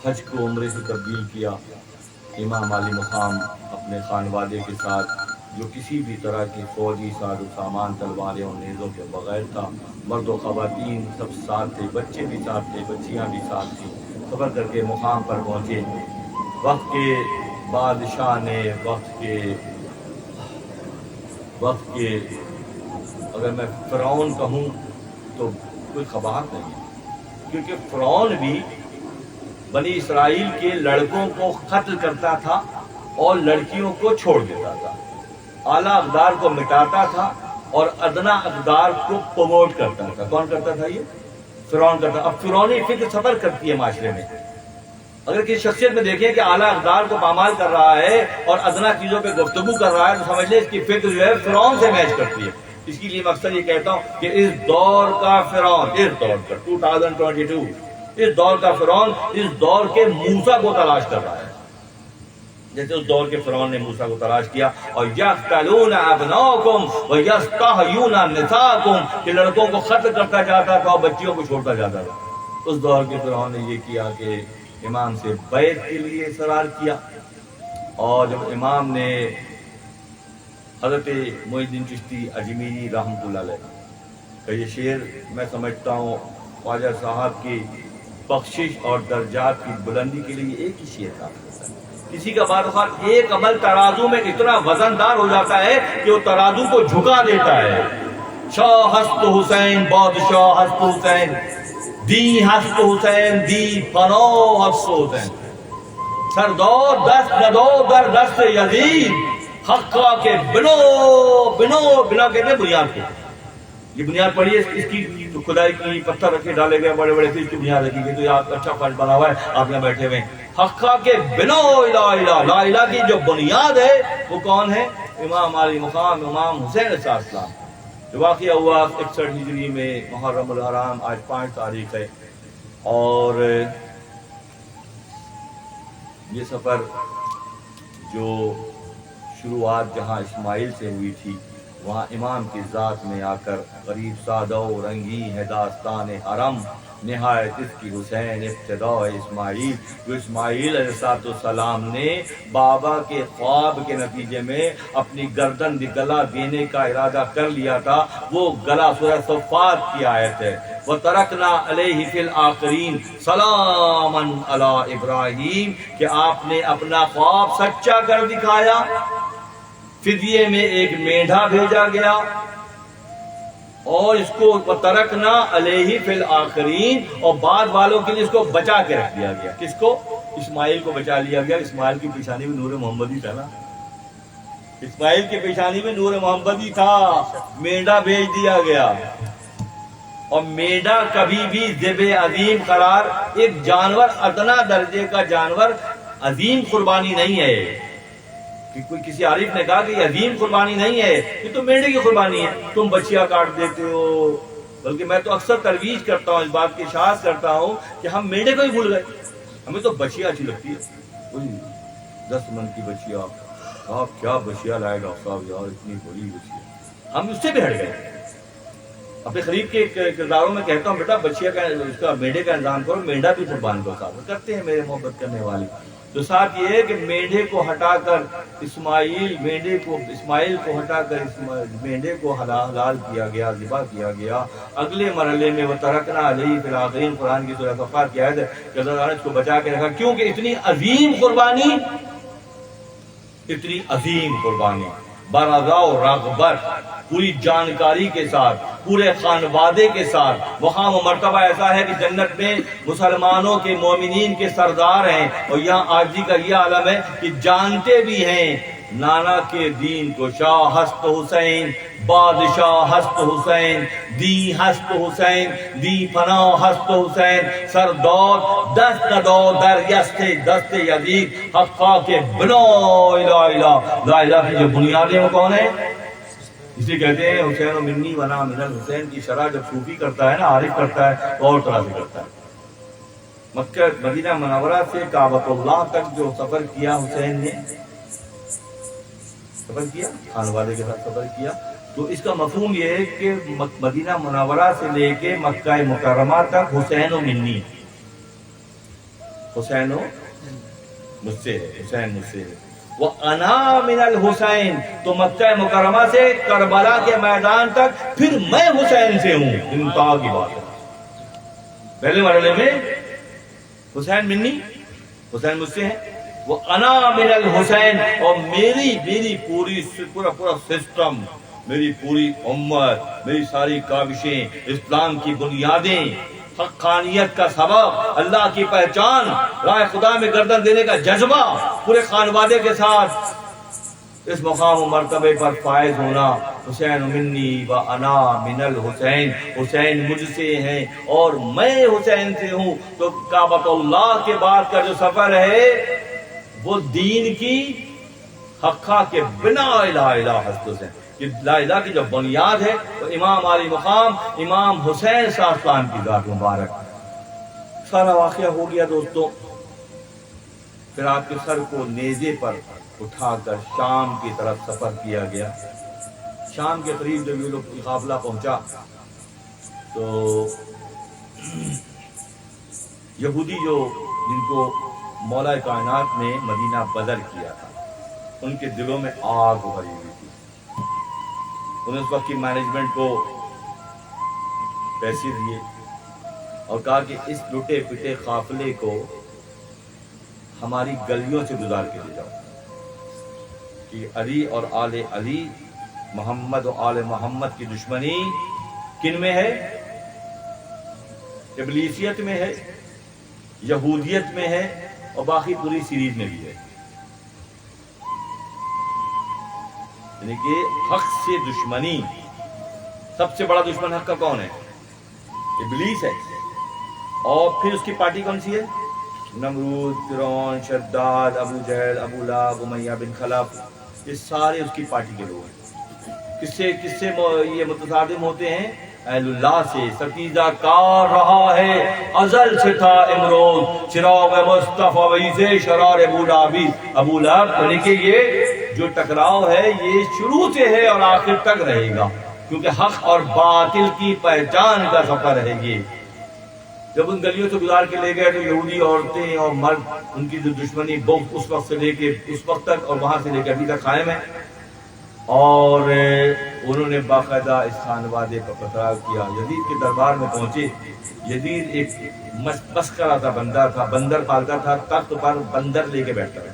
حج کو عمرے سے تبدیل کیا۔ امام علی مقام اپنے خانوادے کے ساتھ، جو کسی بھی طرح کی فوجی ساز و سامان، تلواریں اور نیزوں کے بغیر تھا، مرد و خواتین سب ساتھ تھے، بچے بھی ساتھ تھے، بچیاں بھی ساتھ تھیں، سفر کر کے مقام پر پہنچے۔ وقت کے بادشاہ نے وقت کے اگر میں فرعون کہوں تو کوئی قباحت نہیں ہے، کیونکہ فرعون بھی بنی اسرائیل کے لڑکوں کو قتل کرتا تھا اور لڑکیوں کو چھوڑ دیتا تھا، اعلیٰ اقدار کو مٹاتا تھا اور ادنا اقدار کو پروموٹ کرتا تھا۔ کون کرتا تھا؟ یہ فرعون کرتا۔ اب فرعونی فکر سفر کرتی ہے معاشرے میں۔ اگر کسی شخصیت میں دیکھیں کہ اعلیٰ اقدار کو پامال کر رہا ہے اور ادنا چیزوں پہ گفتگو کر رہا ہے، تو سمجھ لیں اس کی فکر جو ہے فرعون سے میچ کرتی ہے۔ اس کے لیے میں اکثر یہ کہتا ہوں کہ اس دور کا فرعون، اس دور کا 2022 اس دور کا فرعون اس دور کے موسیٰ کو تلاش کر رہا ہے، جیسے اس دور کے فرعون نے موسیٰ کو تلاش کیا. اور یقتلون ابناءکم ویستحیون نساءکم، کہ لڑکوں کو قتل کرتا جاتا تھا اور بچیوں کو چھوڑتا جاتا تھا. اس دور کے فرعون نے یہ کیا کہ امام سے بیعت کے لیے اصرار کیا. اور جب امام نے حضرت معین الدین چشتی اجمیری رحمۃ اللہ علیہ کا یہ شعر، میں سمجھتا ہوں خواجہ صاحب کی بخشش اور درجات کی بلندی کے لیے ایک ہی شعر تھا. کسی کا بعض اوقات ایک عمل ترازو میں اتنا وزندار ہو جاتا ہے کہ وہ ترازو کو جھکا دیتا ہے. شاہ ہست حسین بادشاہ ہست حسین، دی ہست حسین دی فنو ہست حسین، سردو دست ندو در دست یزید، حقا کے بنو بنو بنا کہتے ہیں بنیاد کو. یہ بنیاد پڑی ہے اس کی تو خدائی کی، پتھر رکھے ڈالے گئے بڑے بڑے، پھر اس کی بنیاد رکھی گئی. تو یہ آپ اچھا فرش بنا ہوا ہے، آپ یہاں بیٹھے ہوئے ہیں. حقا کے بنو الہ الہ، لا الہ کی جو بنیاد ہے وہ کون ہے؟ امام علی مقام امام حسین علیہ السلام. جو واقعہ ہوا 61 ہجری میں محرم الحرام، آج 5 تاریخ ہے. اور یہ سفر جو شروعات جہاں اسماعیل سے ہوئی تھی، وہاں امام کی ذات میں آ کر غریب سادہ و رنگین ہے داستان حرم، نہایت اس کی حسین ابتدا اسماعیل. جو اسماعیل علیہ السلام نے بابا کے خواب کے نتیجے میں اپنی گردن گلا دینے کا ارادہ کر لیا تھا، وہ گلا سورہ صفات کی آیت ہے. وَتَرَكْنَا عَلَيْهِ فِي الْآخِرِينَ سَلَامًا عَلَىٰ إِبْرَاہِيمَ، کہ آپ نے اپنا خواب سچا کر دکھایا. فدیے میں ایک مینڈھا بھیجا گیا اور اس کو وَتَرَكْنَا عَلَيْهِ فِي الْآخِرِينَ، اور بعد والوں کے لیے اس کو بچا کے رکھ دیا گیا. کس کو؟ اسماعیل کو بچا لیا گیا. اسماعیل کی پیشانی میں نور محمدی تھا نا، اسماعیل کی پیشانی میں نور محمدی تھا. مینڈھا بھیج دیا گیا. اور مینڈھا کبھی بھی ذبح عظیم قرار، ایک جانور ادنا درجے کا جانور عظیم قربانی نہیں ہے. کوئی کسی عارف نے کہا کہ یہ عظیم قربانی نہیں ہے، یہ تو مینڈھے کی قربانی ہے، تم بچیا کاٹ دیتے ہو. بلکہ میں تو اکثر ترویج کرتا ہوں، اس بات کی اشاعت کرتا ہوں کہ ہم مینڈھے کو ہی بھول گئے. ہمیں تو بچیا اچھی لگتی ہے، کوئی 10 من کی بچیا، آپ کیا بچیا لائے ڈاکٹر صاحب یار، اتنی بڑی بچیا. ہم اس سے بھی ہٹ گئے. اپنے قریب کے کرداروں میں کہتا ہوں بیٹا بچیا کا اس کا مینڈھے کا انتظام کرو، مینڈھا بھی قربان کو ثابت کرتے ہیں میرے محبت کرنے والے. تو ساتھ یہ ہے کہ مینڈھے کو ہٹا کر اسماعیل کو ہٹا کر مینڈھے کو حلال کیا گیا، ذبح کیا گیا. اگلے مرحلے میں وَتَرَكْنَا عَلَيْهِ فِي الْآخِرِينَ، قرآن کی سورہ صفات کی آیت ہے کہ اللہ تعالیٰ نے اس کو بچا کے رکھا. کیونکہ اتنی عظیم قربانی برضا و رغبت، پوری جانکاری کے ساتھ، پورے خانوادے کے ساتھ. وہاں وہ مرتبہ ایسا ہے کہ جنت میں مسلمانوں کے مومنین کے سردار ہیں، اور یہاں آجی کا یہ عالم ہے کہ جانتے بھی ہیں نانا کے دین کو. شاہ ہست حسین بادشاہ ہست حسین، دی ہست حسین دی فنا ہست حسین، سر دود دست دو در یست دست یزید، حقا کے بنو الہ الہ. لا الہ کی جو بنیادیں وہ کون ہیں؟ اسے کہتے ہیں حسین و منی ونا من الحسین کی شرح جب صوفی کرتا ہے نا، عارف کرتا ہے تو اور طرح سے کرتا ہے. مکہ مدینہ منورہ سے کعبۃ اللہ تک جو سفر کیا حسین نے، سفر کیا خانوادے کے ساتھ سفر کیا، تو اس کا مفہوم یہ ہے کہ مدینہ منورہ سے لے کے مکہ مکرمہ تک حسین و منی، حسین و مجھ سے ہے، حسین مجھ سے ہے. وَأَنَا مِنَ الْحُسَيْن، تو مکہ مکرمہ سے کربلا کے میدان تک پھر میں حسین سے ہوں. انتہا کی بات ہے. پہلے مرحلے میں حسین منی، حسین مجھ سے ہے. وَأَنَا مِنَ الْحُسَيْن، اور میری پورا سسٹم، میری پوری امت، میری ساری کاوشیں، اسلام کی بنیادیں، حقانیت کا سبب، اللہ کی پہچان، راہ خدا میں گردن دینے کا جذبہ، پورے خانوادے کے ساتھ اس مقام و مرتبے پر فائز ہونا. حسین منی و انا من الحسین، حسین مجھ سے ہیں اور میں حسین سے ہوں. تو کعبۃ اللہ کے بعد کا جو سفر ہے وہ دین کی حقا کے بنا الہ الہ ہست حسین، کہ لا الہ کی جو بنیاد ہے وہ امام علی مقام امام حسین صاحب کی ذات مبارک. سارا واقعہ ہو گیا دوستوں. پھر آپ کے سر کو نیزے پر اٹھا کر شام کی طرف سفر کیا گیا. شام کے قریب جب یہ لوگ قافلہ پہنچا تو یہودی جو جن کو مولا کائنات نے مدینہ بدر کیا تھا ان کے دلوں میں آگ بھری ہوئی تھی. انہوں نے اس وقت کی مینجمنٹ کو پیسے دیے اور کہا کہ اس لٹے پٹے قافلے کو ہماری گلیوں سے گزار کے لے جاؤ کہ علی اور آل علی، محمد و آل محمد کی دشمنی کن میں ہے؟ ابلیسیت میں ہے، یہودیت میں ہے اور باقی پوری سیریز میں بھی ہے. یعنی کہ حق سے دشمنی، سب سے بڑا دشمن حق کا کون ہے؟ ابلیس ہے. اور پھر اس کی پارٹی کون سی ہے؟ نمرود، فرعون، شداد، ابو جہل، ابو لہب، امیہ بن خلف، یہ سارے اس کی پارٹی کے لوگ ہیں. کس سے یہ متصادم ہوتے ہیں؟ اہل اللہ سے. ستیزہ کار رہا ہے ازل سے تھا امروز، چراغ مصطفیٰ ویزے شرار ابو لہب. یعنی کہ یہ جو ٹکراؤ ہے یہ شروع سے ہے اور آخر تک رہے گا، کیونکہ حق اور باطل کی پہچان کا سفر ہے یہ. جب ان گلیوں سے گزار کے لے گئے تو یہودی عورتیں اور مرد، ان کی جو دشمنی بغض اس وقت سے لے کے اس وقت تک اور وہاں سے لے کے ابھی تک قائم ہے. اور انہوں نے باقاعدہ اس خانوادے پر پتھراؤ کیا. یزید کے دربار میں پہنچے. یزید ایک مسکرہ تھا، بندر تھا، بندر پالتا تھا، تخت پر بندر لے کے بیٹھتا تھا.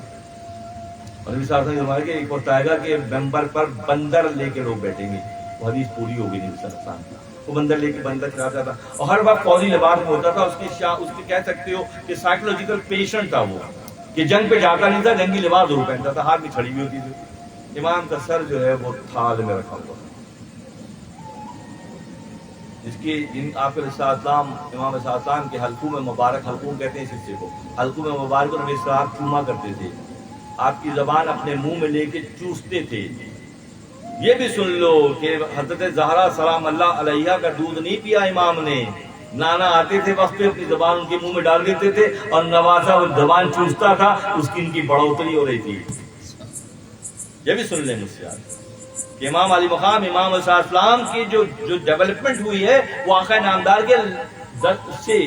اور نبی صلی اللہ علیہ وسلم ہمارے ایک وقت آئے گا کہ ممبر پر بندر لے کے لوگ بیٹھیں گے. وہ حدیث پوری ہو گئی نبی صلی اللہ علیہ وسلم. وہ بندر لے کے بندر کھلاتا تھا اور ہر وقت فوجی لباس میں ہوتا تھا. اس کے کہہ سکتے ہو کہ سائیکولوجیکل پیشنٹ تھا وہ، کہ جنگ پہ جاتا نہیں تھا، جنگی لباس ضرور پہنتا تھا، ہاتھ میں چھڑی ہوئی ہوتی تھی. امام کا سر جو ہے وہ تھال میں رکھا ہوا، جس کی آپ علیہ السلام، امام علیہ السلام کے حلقوں میں مبارک، حلقوں کہتے ہیں اس حصے کو، حلقوں میں مبارک کو نبی صاحب چوما کرتے تھے. آپ کی زبان اپنے منہ میں لے کے چوستے تھے. یہ بھی سن لو کہ حضرت زہرا سلام اللہ علیہا کا دودھ نہیں پیا امام نے. نانا آتے تھے وقت پہ اپنی زبان ان کے منہ میں ڈال دیتے تھے اور نوازا وہ زبان چوستا تھا، اس کی ان کی بڑھوتری ہو رہی تھی. یہ بھی سن لیں مجھ سے کہ امام علی مقام، امام علیہ السلام کی جو ڈیولپمنٹ ہوئی ہے وہ آقا نامدار کے سے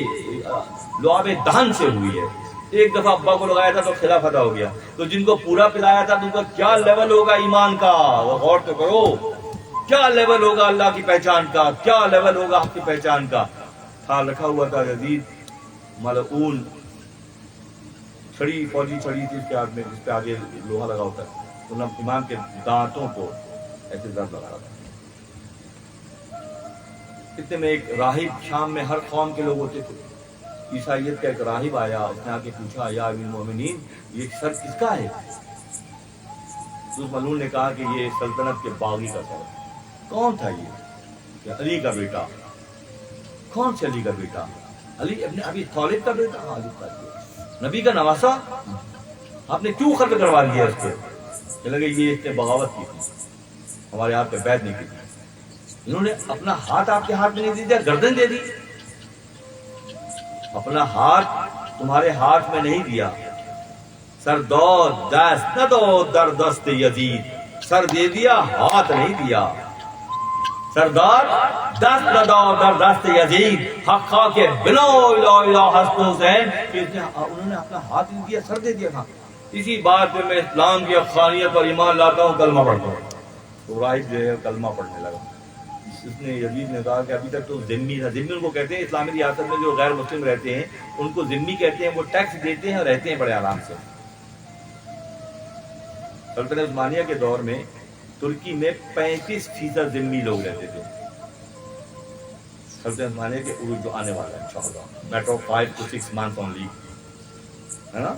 لعاب دہن سے ہوئی ہے. ایک دفعہ ابا کو لگایا تھا تو خلا فتح ہو گیا، تو جن کو پورا پلایا تھا تو ان کا کیا لیول ہوگا ایمان کا، غور تو کرو. کیا لیول ہوگا اللہ کی پہچان کا، کیا لیول ہوگا حق کی پہچان کا. تھال رکھا ہوا تھا. یزید ملعون چھڑی، فوجی چھڑی تھی اس کے ہاتھ میں، جس پہ آگے لوہا لگا ہوتا ہے. تو امام کے دانتوں کو ایسے درد لگا رہا تھا. اتنے میں ایک راہب، شام میں ہر قوم کے لوگ ہوتے تھے، عیسائیت کا ایک راہب آیا. اس نے آ کے پوچھا یا امیر المومنین یہ سر کس کا ہے؟ اس ملعون نے کہا کہ یہ سلطنت کے باغی کا سر. کون تھا یہ؟ کہ علی کا بیٹا. کون سے علی کا بیٹا؟ علی ابن ابی طالب کا بیٹا. ہاں علی کا، نبی کا نواسا. آپ نے کیوں قتل کروا لیا اس کو؟ کہ لگے یہ اس نے بغاوت کی تھی، ہمارے ہاتھ پہ بیعت نہیں کی تھی. انہوں نے اپنا ہاتھ آپ کے ہاتھ میں نہیں دیا، گردن دے دی. اپنا ہاتھ تمہارے ہاتھ میں نہیں دیا. سر دو دست نہ دو در دست یزید، سر دے دیا ہاتھ نہیں دیا. سردار دست نہ دو در دست یزید، حق خواہ کے بلو الہ الہ حسن حسین. انہوں نے اپنا ہاتھ نہیں دیا، سر دے دیا تھا. اسی بات پہ میں اسلام کی حقانیت پر ایمان لاتا ہوں، کلمہ پڑھتا ہوں. تو راہب جو ہے کلمہ پڑھنے لگا. اس نے یزید نے کہا کہ ابھی تک تو ذمہ تھا. ذمہ ان کو کہتے ہیں اسلامی ریاست میں جو غیر مسلم رہتے ہیں ان کو ذمہ کہتے ہیں. وہ ٹیکس دیتے ہیں اور رہتے ہیں بڑے آرام سے. سلطنت عثمانیہ کے دور میں ترکی میں 35% ذمہ لوگ رہتے تھے. سلطنت عثمانیہ کے عروج جو آنے والا ہے انشاءاللہ، matter of 5 to 6 months only، ہے نا،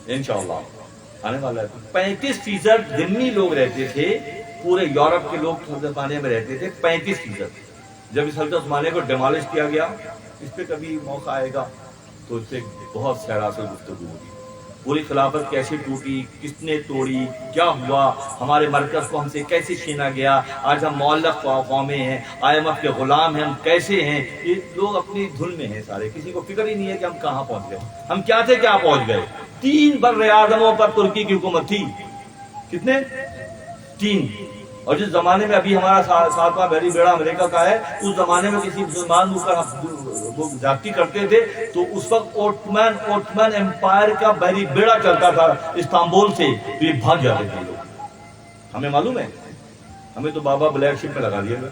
انشاءاللہ آنے والا ہے. 35% ذمہ لوگ رہتے تھے. پورے یورپ کے لوگ سلطنت عثمانیہ میں رہتے تھے 35%. جب اس سلطنت عثمانیہ کو ڈیمالش کیا گیا، اس پہ کبھی موقع آئے گا تو اس سے بہت سیرا سے گفتگو ہوگی. پوری خلافت کیسے ٹوٹی، کس نے توڑی، کیا ہوا، ہمارے مرکز کو ہم سے کیسے چھینا گیا، آج ہم معلق قومیں ہیں، IMF کے غلام ہیں، ہم کیسے ہیں. یہ لوگ اپنی دھن میں ہیں سارے، کسی کو فکر ہی نہیں ہے کہ ہم کہاں پہنچ گئے، ہم کیا تھے کیا پہنچ گئے. 3 بر اعظموں پر ترکی کی حکومت تھی. کتنے؟ 3. اور جس زمانے میں ابھی ہمارا 7واں بحری بیڑا امریکہ کا ہے، اس زمانے میں کسی مسلمان ملک پر زیادتی کرتے تھے تو اس وقت اوٹمن امپائر کا بحری بیڑا چلتا تھا استنبول سے، تو یہ بھاگ جاتے تھے لوگ. ہمیں معلوم ہے، ہمیں تو بابا بلیک شپ میں لگا دیا گیا.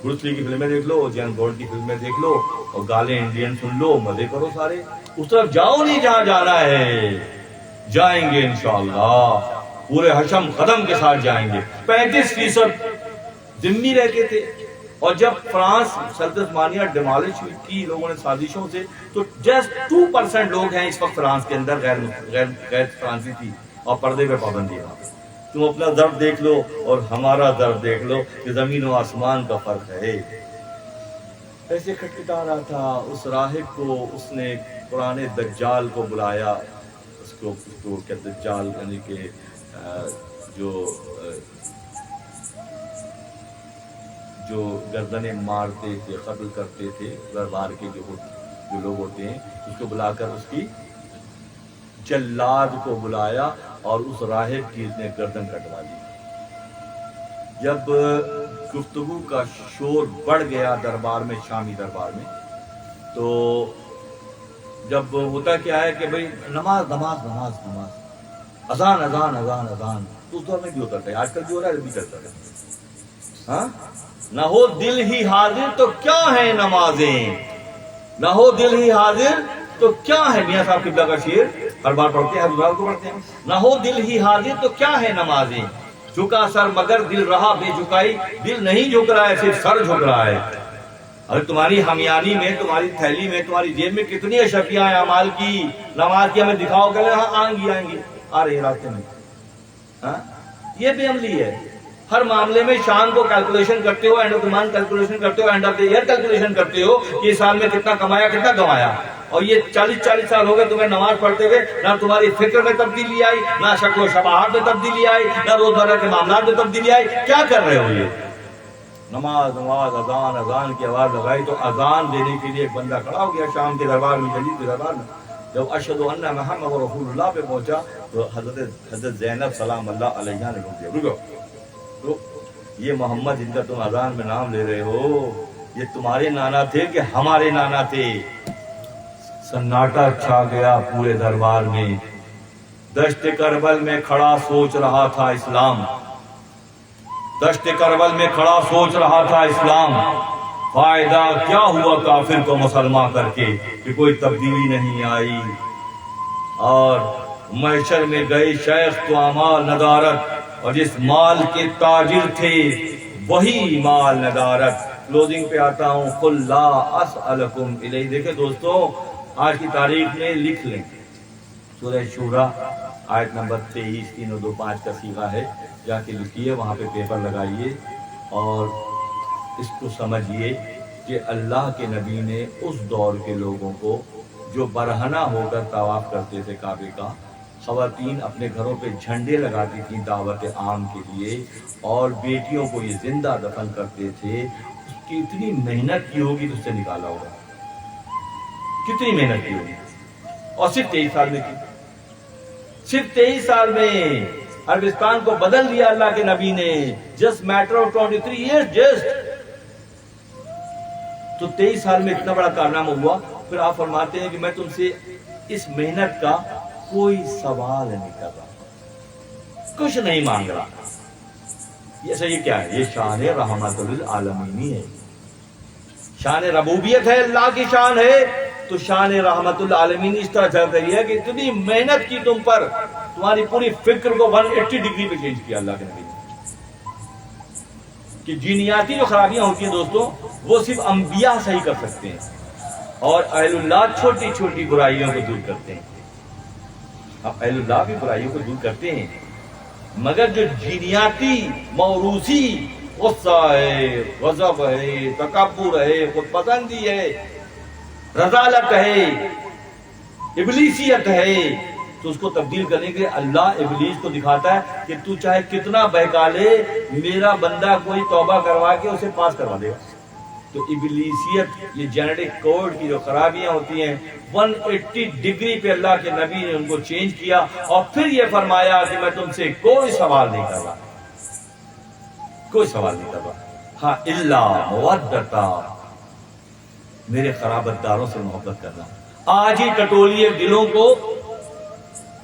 بروس لی کی فلمیں دیکھ لو، جین گولڈ کی فلمیں دیکھ لو، اور گالے انڈین سن لو، مزے کرو سارے. اس طرف جاؤ نہیں جہاں جانا ہے. جائیں گے انشاءاللہ، پورے حشم قدم کے ساتھ جائیں گے. 35% ذمہ رہتے تھے. اور جب فرانس سلطنت عثمانیہ ڈیمالش کی لوگوں نے سازشوں سے، تو جسٹ 2% لوگ ہیں اس وقت فرانس کے اندر غیر فرانسی تھی اور پردے پہ پابندی ہے. تم اپنا درد دیکھ لو اور ہمارا درد دیکھ لو کہ زمین و آسمان کا فرق ہے. ایسے کھٹکھٹا رہا تھا اس راہب کو، اس نے قرآن دجال کو بلایا. اس کو کیا دجال یعنی کہ جو گردنیں مارتے تھے، قتل کرتے تھے، دربار کے جو لوگ ہوتے ہیں، اس کو بلا کر اس کی جلاد کو بلایا اور اس راہب کی اس نے گردن کٹوا دی. جب گفتگو کا شور بڑھ گیا دربار میں، شامی دربار میں، تو جب ہوتا کیا ہے کہ بھئی نماز نماز نماز نماز، اذان اذان اذان اذان، تو اس دور میں بھی ہوتا تھا، آج کل بھی ہو رہا ہے، بھی چلتا ہے. ہاں، نہ ہو دل ہی حاضر تو کیا ہے نمازیں، نہ ہو دل ہی حاضر تو کیا ہے. میاں صاحب قبلہ کا شعر ہر بار پڑھتے ہیں، ہر بار کو پڑھتے ہیں. نہ ہو دل ہی حاضر تو کیا ہے نمازیں، جھکا سر مگر دل رہا بے جھکائی. دل نہیں جھک رہا ہے، صرف سر جھک رہا ہے. اگر تمہاری ہمیانی میں، تمہاری تھیلی میں، تمہاری جیب میں کتنی اشرفیاں ہیں اعمال کی، نماز کی، ہمیں دکھاؤ کہ ہاں آئیں گی آ رہی ہے راستے میں. ہاں، یہ بے عملی ہے. ہر معاملے میں شان کو کیلکولیشن کرتے ہو، end of the month calculation کرتے ہو، end of the year calculation کرتے ہو کہ اس سال میں کتنا کمایا کتنا گنوایا. اور یہ 40 سال ہو گئے تمہیں نماز پڑھتے ہوئے، نہ تمہاری فکر میں تبدیلی آئی، نہ شکل و شباہت میں تبدیلی آئی، نہ روزمرہ کے معاملات میں تبدیلی آئی. کیا کر رہے ہو؟ یہ نماز نماز اذان اذان کی آواز لگائی تو اذان دینے کے لیے ایک بندہ کھڑا ہو گیا شام کے دربار میں، جلیل کے دربار میں. جب اشہد ان محمد رسول اللہ پہ پہنچا تو حضرت زینب سلام اللہ علیہا نے روک دیا. رکو، یہ محمد جن کا تم اذان میں نام لے رہے ہو، یہ تمہارے نانا تھے کہ ہمارے نانا تھے؟ سناٹا چھا گیا پورے دربار میں. دشت کربل میں کھڑا سوچ رہا تھا اسلام، دشت کربل میں کھڑا سوچ رہا تھا اسلام، فائدہ کیا ہوا کافر کو مسلمان کر کے کہ کوئی تبدیلی نہیں آئی. اور محشر میں گئے شیخ تو اعمال ندارت، اور جس مال کے تاجر تھے وہی مال ندارت. کلوزنگ پہ آتا ہوں، قل لا اسألکم الیہ. دیکھیں دوستو، آج کی تاریخ میں لکھ لیں سورہ شورا آیت نمبر 23 325 کا صیغہ ہے، جا کے لکھیے، وہاں پہ پیپر لگائیے اور اس کو سمجھیے کہ اللہ کے نبی نے اس دور کے لوگوں کو جو برہنہ ہو کر طواف کرتے تھے کعبے کا، خواتین اپنے گھروں پہ جھنڈے لگاتی تھیں دعوت عام کے لیے، اور بیٹیوں کو یہ زندہ دفن کرتے تھے، اس کی اتنی محنت کی ہوگی تو اس سے نکالا ہوگا. کتنی محنت کی ہوگی، اور صرف 23 سال میں کی. صرف 23 سال میں عربستان کو بدل دیا اللہ کے نبی نے. Just matter of 23 years just. تو 23 سال میں اتنا بڑا کارنامہ ہوا. پھر آپ فرماتے ہیں کہ میں تم سے اس محنت کا کوئی سوال نہیں کر رہا، کچھ نہیں مانگ رہا. یہ کیا ہے؟ یہ شان رحمت للعالمین ہے، شان ربوبیت ہے، اللہ کی شان ہے. تو شان رحمت العالمین اس طرح چل رہی ہے کہ اتنی محنت کی تم پر، تمہاری پوری فکر کو 180 ڈگری پہ چینج کیا اللہ کے نبی نے. کہ جینیاتی جو خرابیاں ہوتی ہیں دوستوں، وہ صرف انبیاء صحیح کر سکتے ہیں، اور اہل اللہ چھوٹی چھوٹی برائیوں کو دور کرتے ہیں. اب اہل اللہ بھی برائیوں کو دور کرتے ہیں، مگر جو جینیاتی موروثی غصہ ہے، غضب ہے، تکبر ہے، خود پسندی ہے، رذالت ہے، ابلیسیت ہے، تو اس کو تبدیل کرنے کے لیے اللہ ابلیس کو دکھاتا ہے کہ تو چاہے کتنا بہکا لے، میرا بندہ کوئی توبہ کروا کے اسے پاس کروا دے گا۔ تو ابلیسیت، یہ جینیٹک کوڈ کی جو خرابیاں ہوتی ہیں، 180 ڈگری پہ اللہ کے نبی نے ان کو چینج کیا، اور پھر یہ فرمایا کہ میں تم سے کوئی سوال نہیں کر رہا، کوئی سوال نہیں کر رہا، ہاں الا مودتا، میرے خرابت داروں سے محبت کرنا۔ آج ہی ٹٹولیے دلوں کو،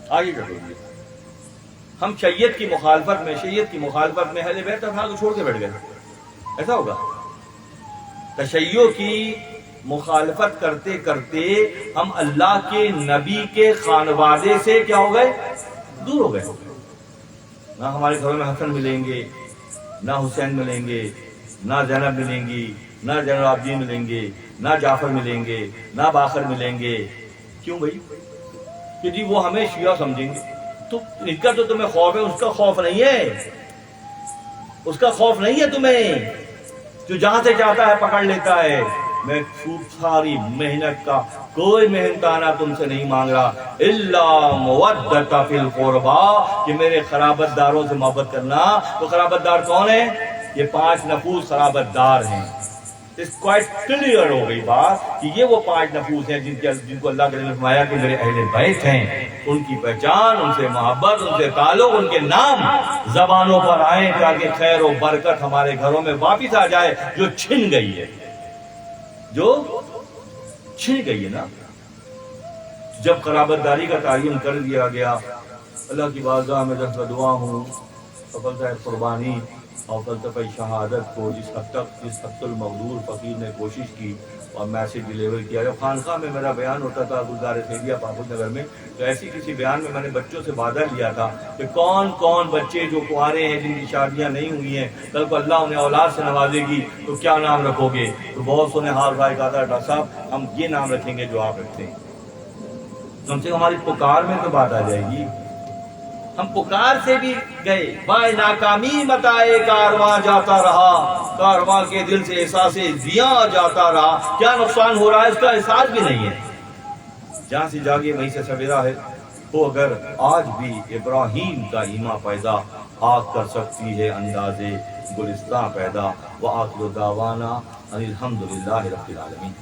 آج ہی ٹٹولیے۔ ہم شیعت کی مخالفت میں اہل بیت اپنا کو چھوڑ کے بیٹھ گئے، ایسا ہوگا؟ تشیع کی مخالفت کرتے کرتے ہم اللہ کے نبی کے خانوادے سے کیا ہو گئے؟ دور ہو گئے۔ نہ ہمارے گھروں میں حسن ملیں گے، نہ حسین ملیں گے، نہ زینب ملیں گی، نہ زین العابدین ملیں گے، نہ جعفر ملیں گے، نہ باقر ملیں گے۔ کیوں بھائی؟ کہ جی وہ ہمیں شیعہ سمجھیں گے۔ تو ان کا تو تمہیں خوف ہے، اس کا خوف نہیں ہے، اس کا خوف نہیں ہے تمہیں، جو جہاں سے چاہتا ہے پکڑ لیتا ہے۔ میں ساری محنت کا کوئی محنتانہ تم سے نہیں مانگ رہا، الا مودۃ فی القربا، کہ میرے خرابت داروں سے محبت کرنا۔ تو خرابت دار کون ہیں؟ یہ 5 نفوس خرابت دار ہیں۔ اس کوائٹ کلیئر ہو گئی بات کہ یہ وہ 5 نفوس ہیں جن کو اللہ کے نے فرمایا کہ میرے اہل بیت ہیں۔ ان کی پہچان، ان سے محبت، ان سے تعلق، ان کے نام زبانوں پر آئیں تاکہ خیر و برکت ہمارے گھروں میں واپس آ جائے، جو چھن گئی ہے، جو چھن گئی ہے نا۔ جب قرابت داری کا تعین کر دیا گیا، اللہ کی بارگاہ میں دست دعا ہوں، فلسفہ قربانی اور فلسفہ شہادت کو جس حد المقدور فقیر نے کوشش کی اور میسج ڈلیور کیا۔ جب خانقاہ میں میرا بیان ہوتا تھا گلزار خیریہ پاپور نگر میں، تو ایسی کسی بیان میں نے بچوں سے وعدہ لیا تھا کہ کون کون بچے جو کنوارے ہیں، جن کی شادیاں نہیں ہوئی ہیں، کل کو اللہ انہیں اولاد سے نوازے گی تو کیا نام رکھو گے؟ تو بہت سونے ہار بھائی کہا تھا ڈاکٹر صاحب ہم یہ نام رکھیں گے جو آپ رکھتے ہیں۔ کم سے کم ہماری پکار میں تو بات آ جائے گی۔ ہم پکار سے بھی گئے، بائے ناکامی متائے کارواں جاتا رہا، کارواں کے دل سے احساس ضیاء جاتا رہا۔ کیا نقصان ہو رہا ہے اس کا احساس بھی نہیں ہے۔ جہاں سے جاگے وہیں سے سویرا ہے۔ تو اگر آج بھی ابراہیم کا ایما پیدا، آگ کر سکتی ہے اندازے گلستاں پیدا۔ وآخر دعوانا ان الحمدللہ رب العالمین۔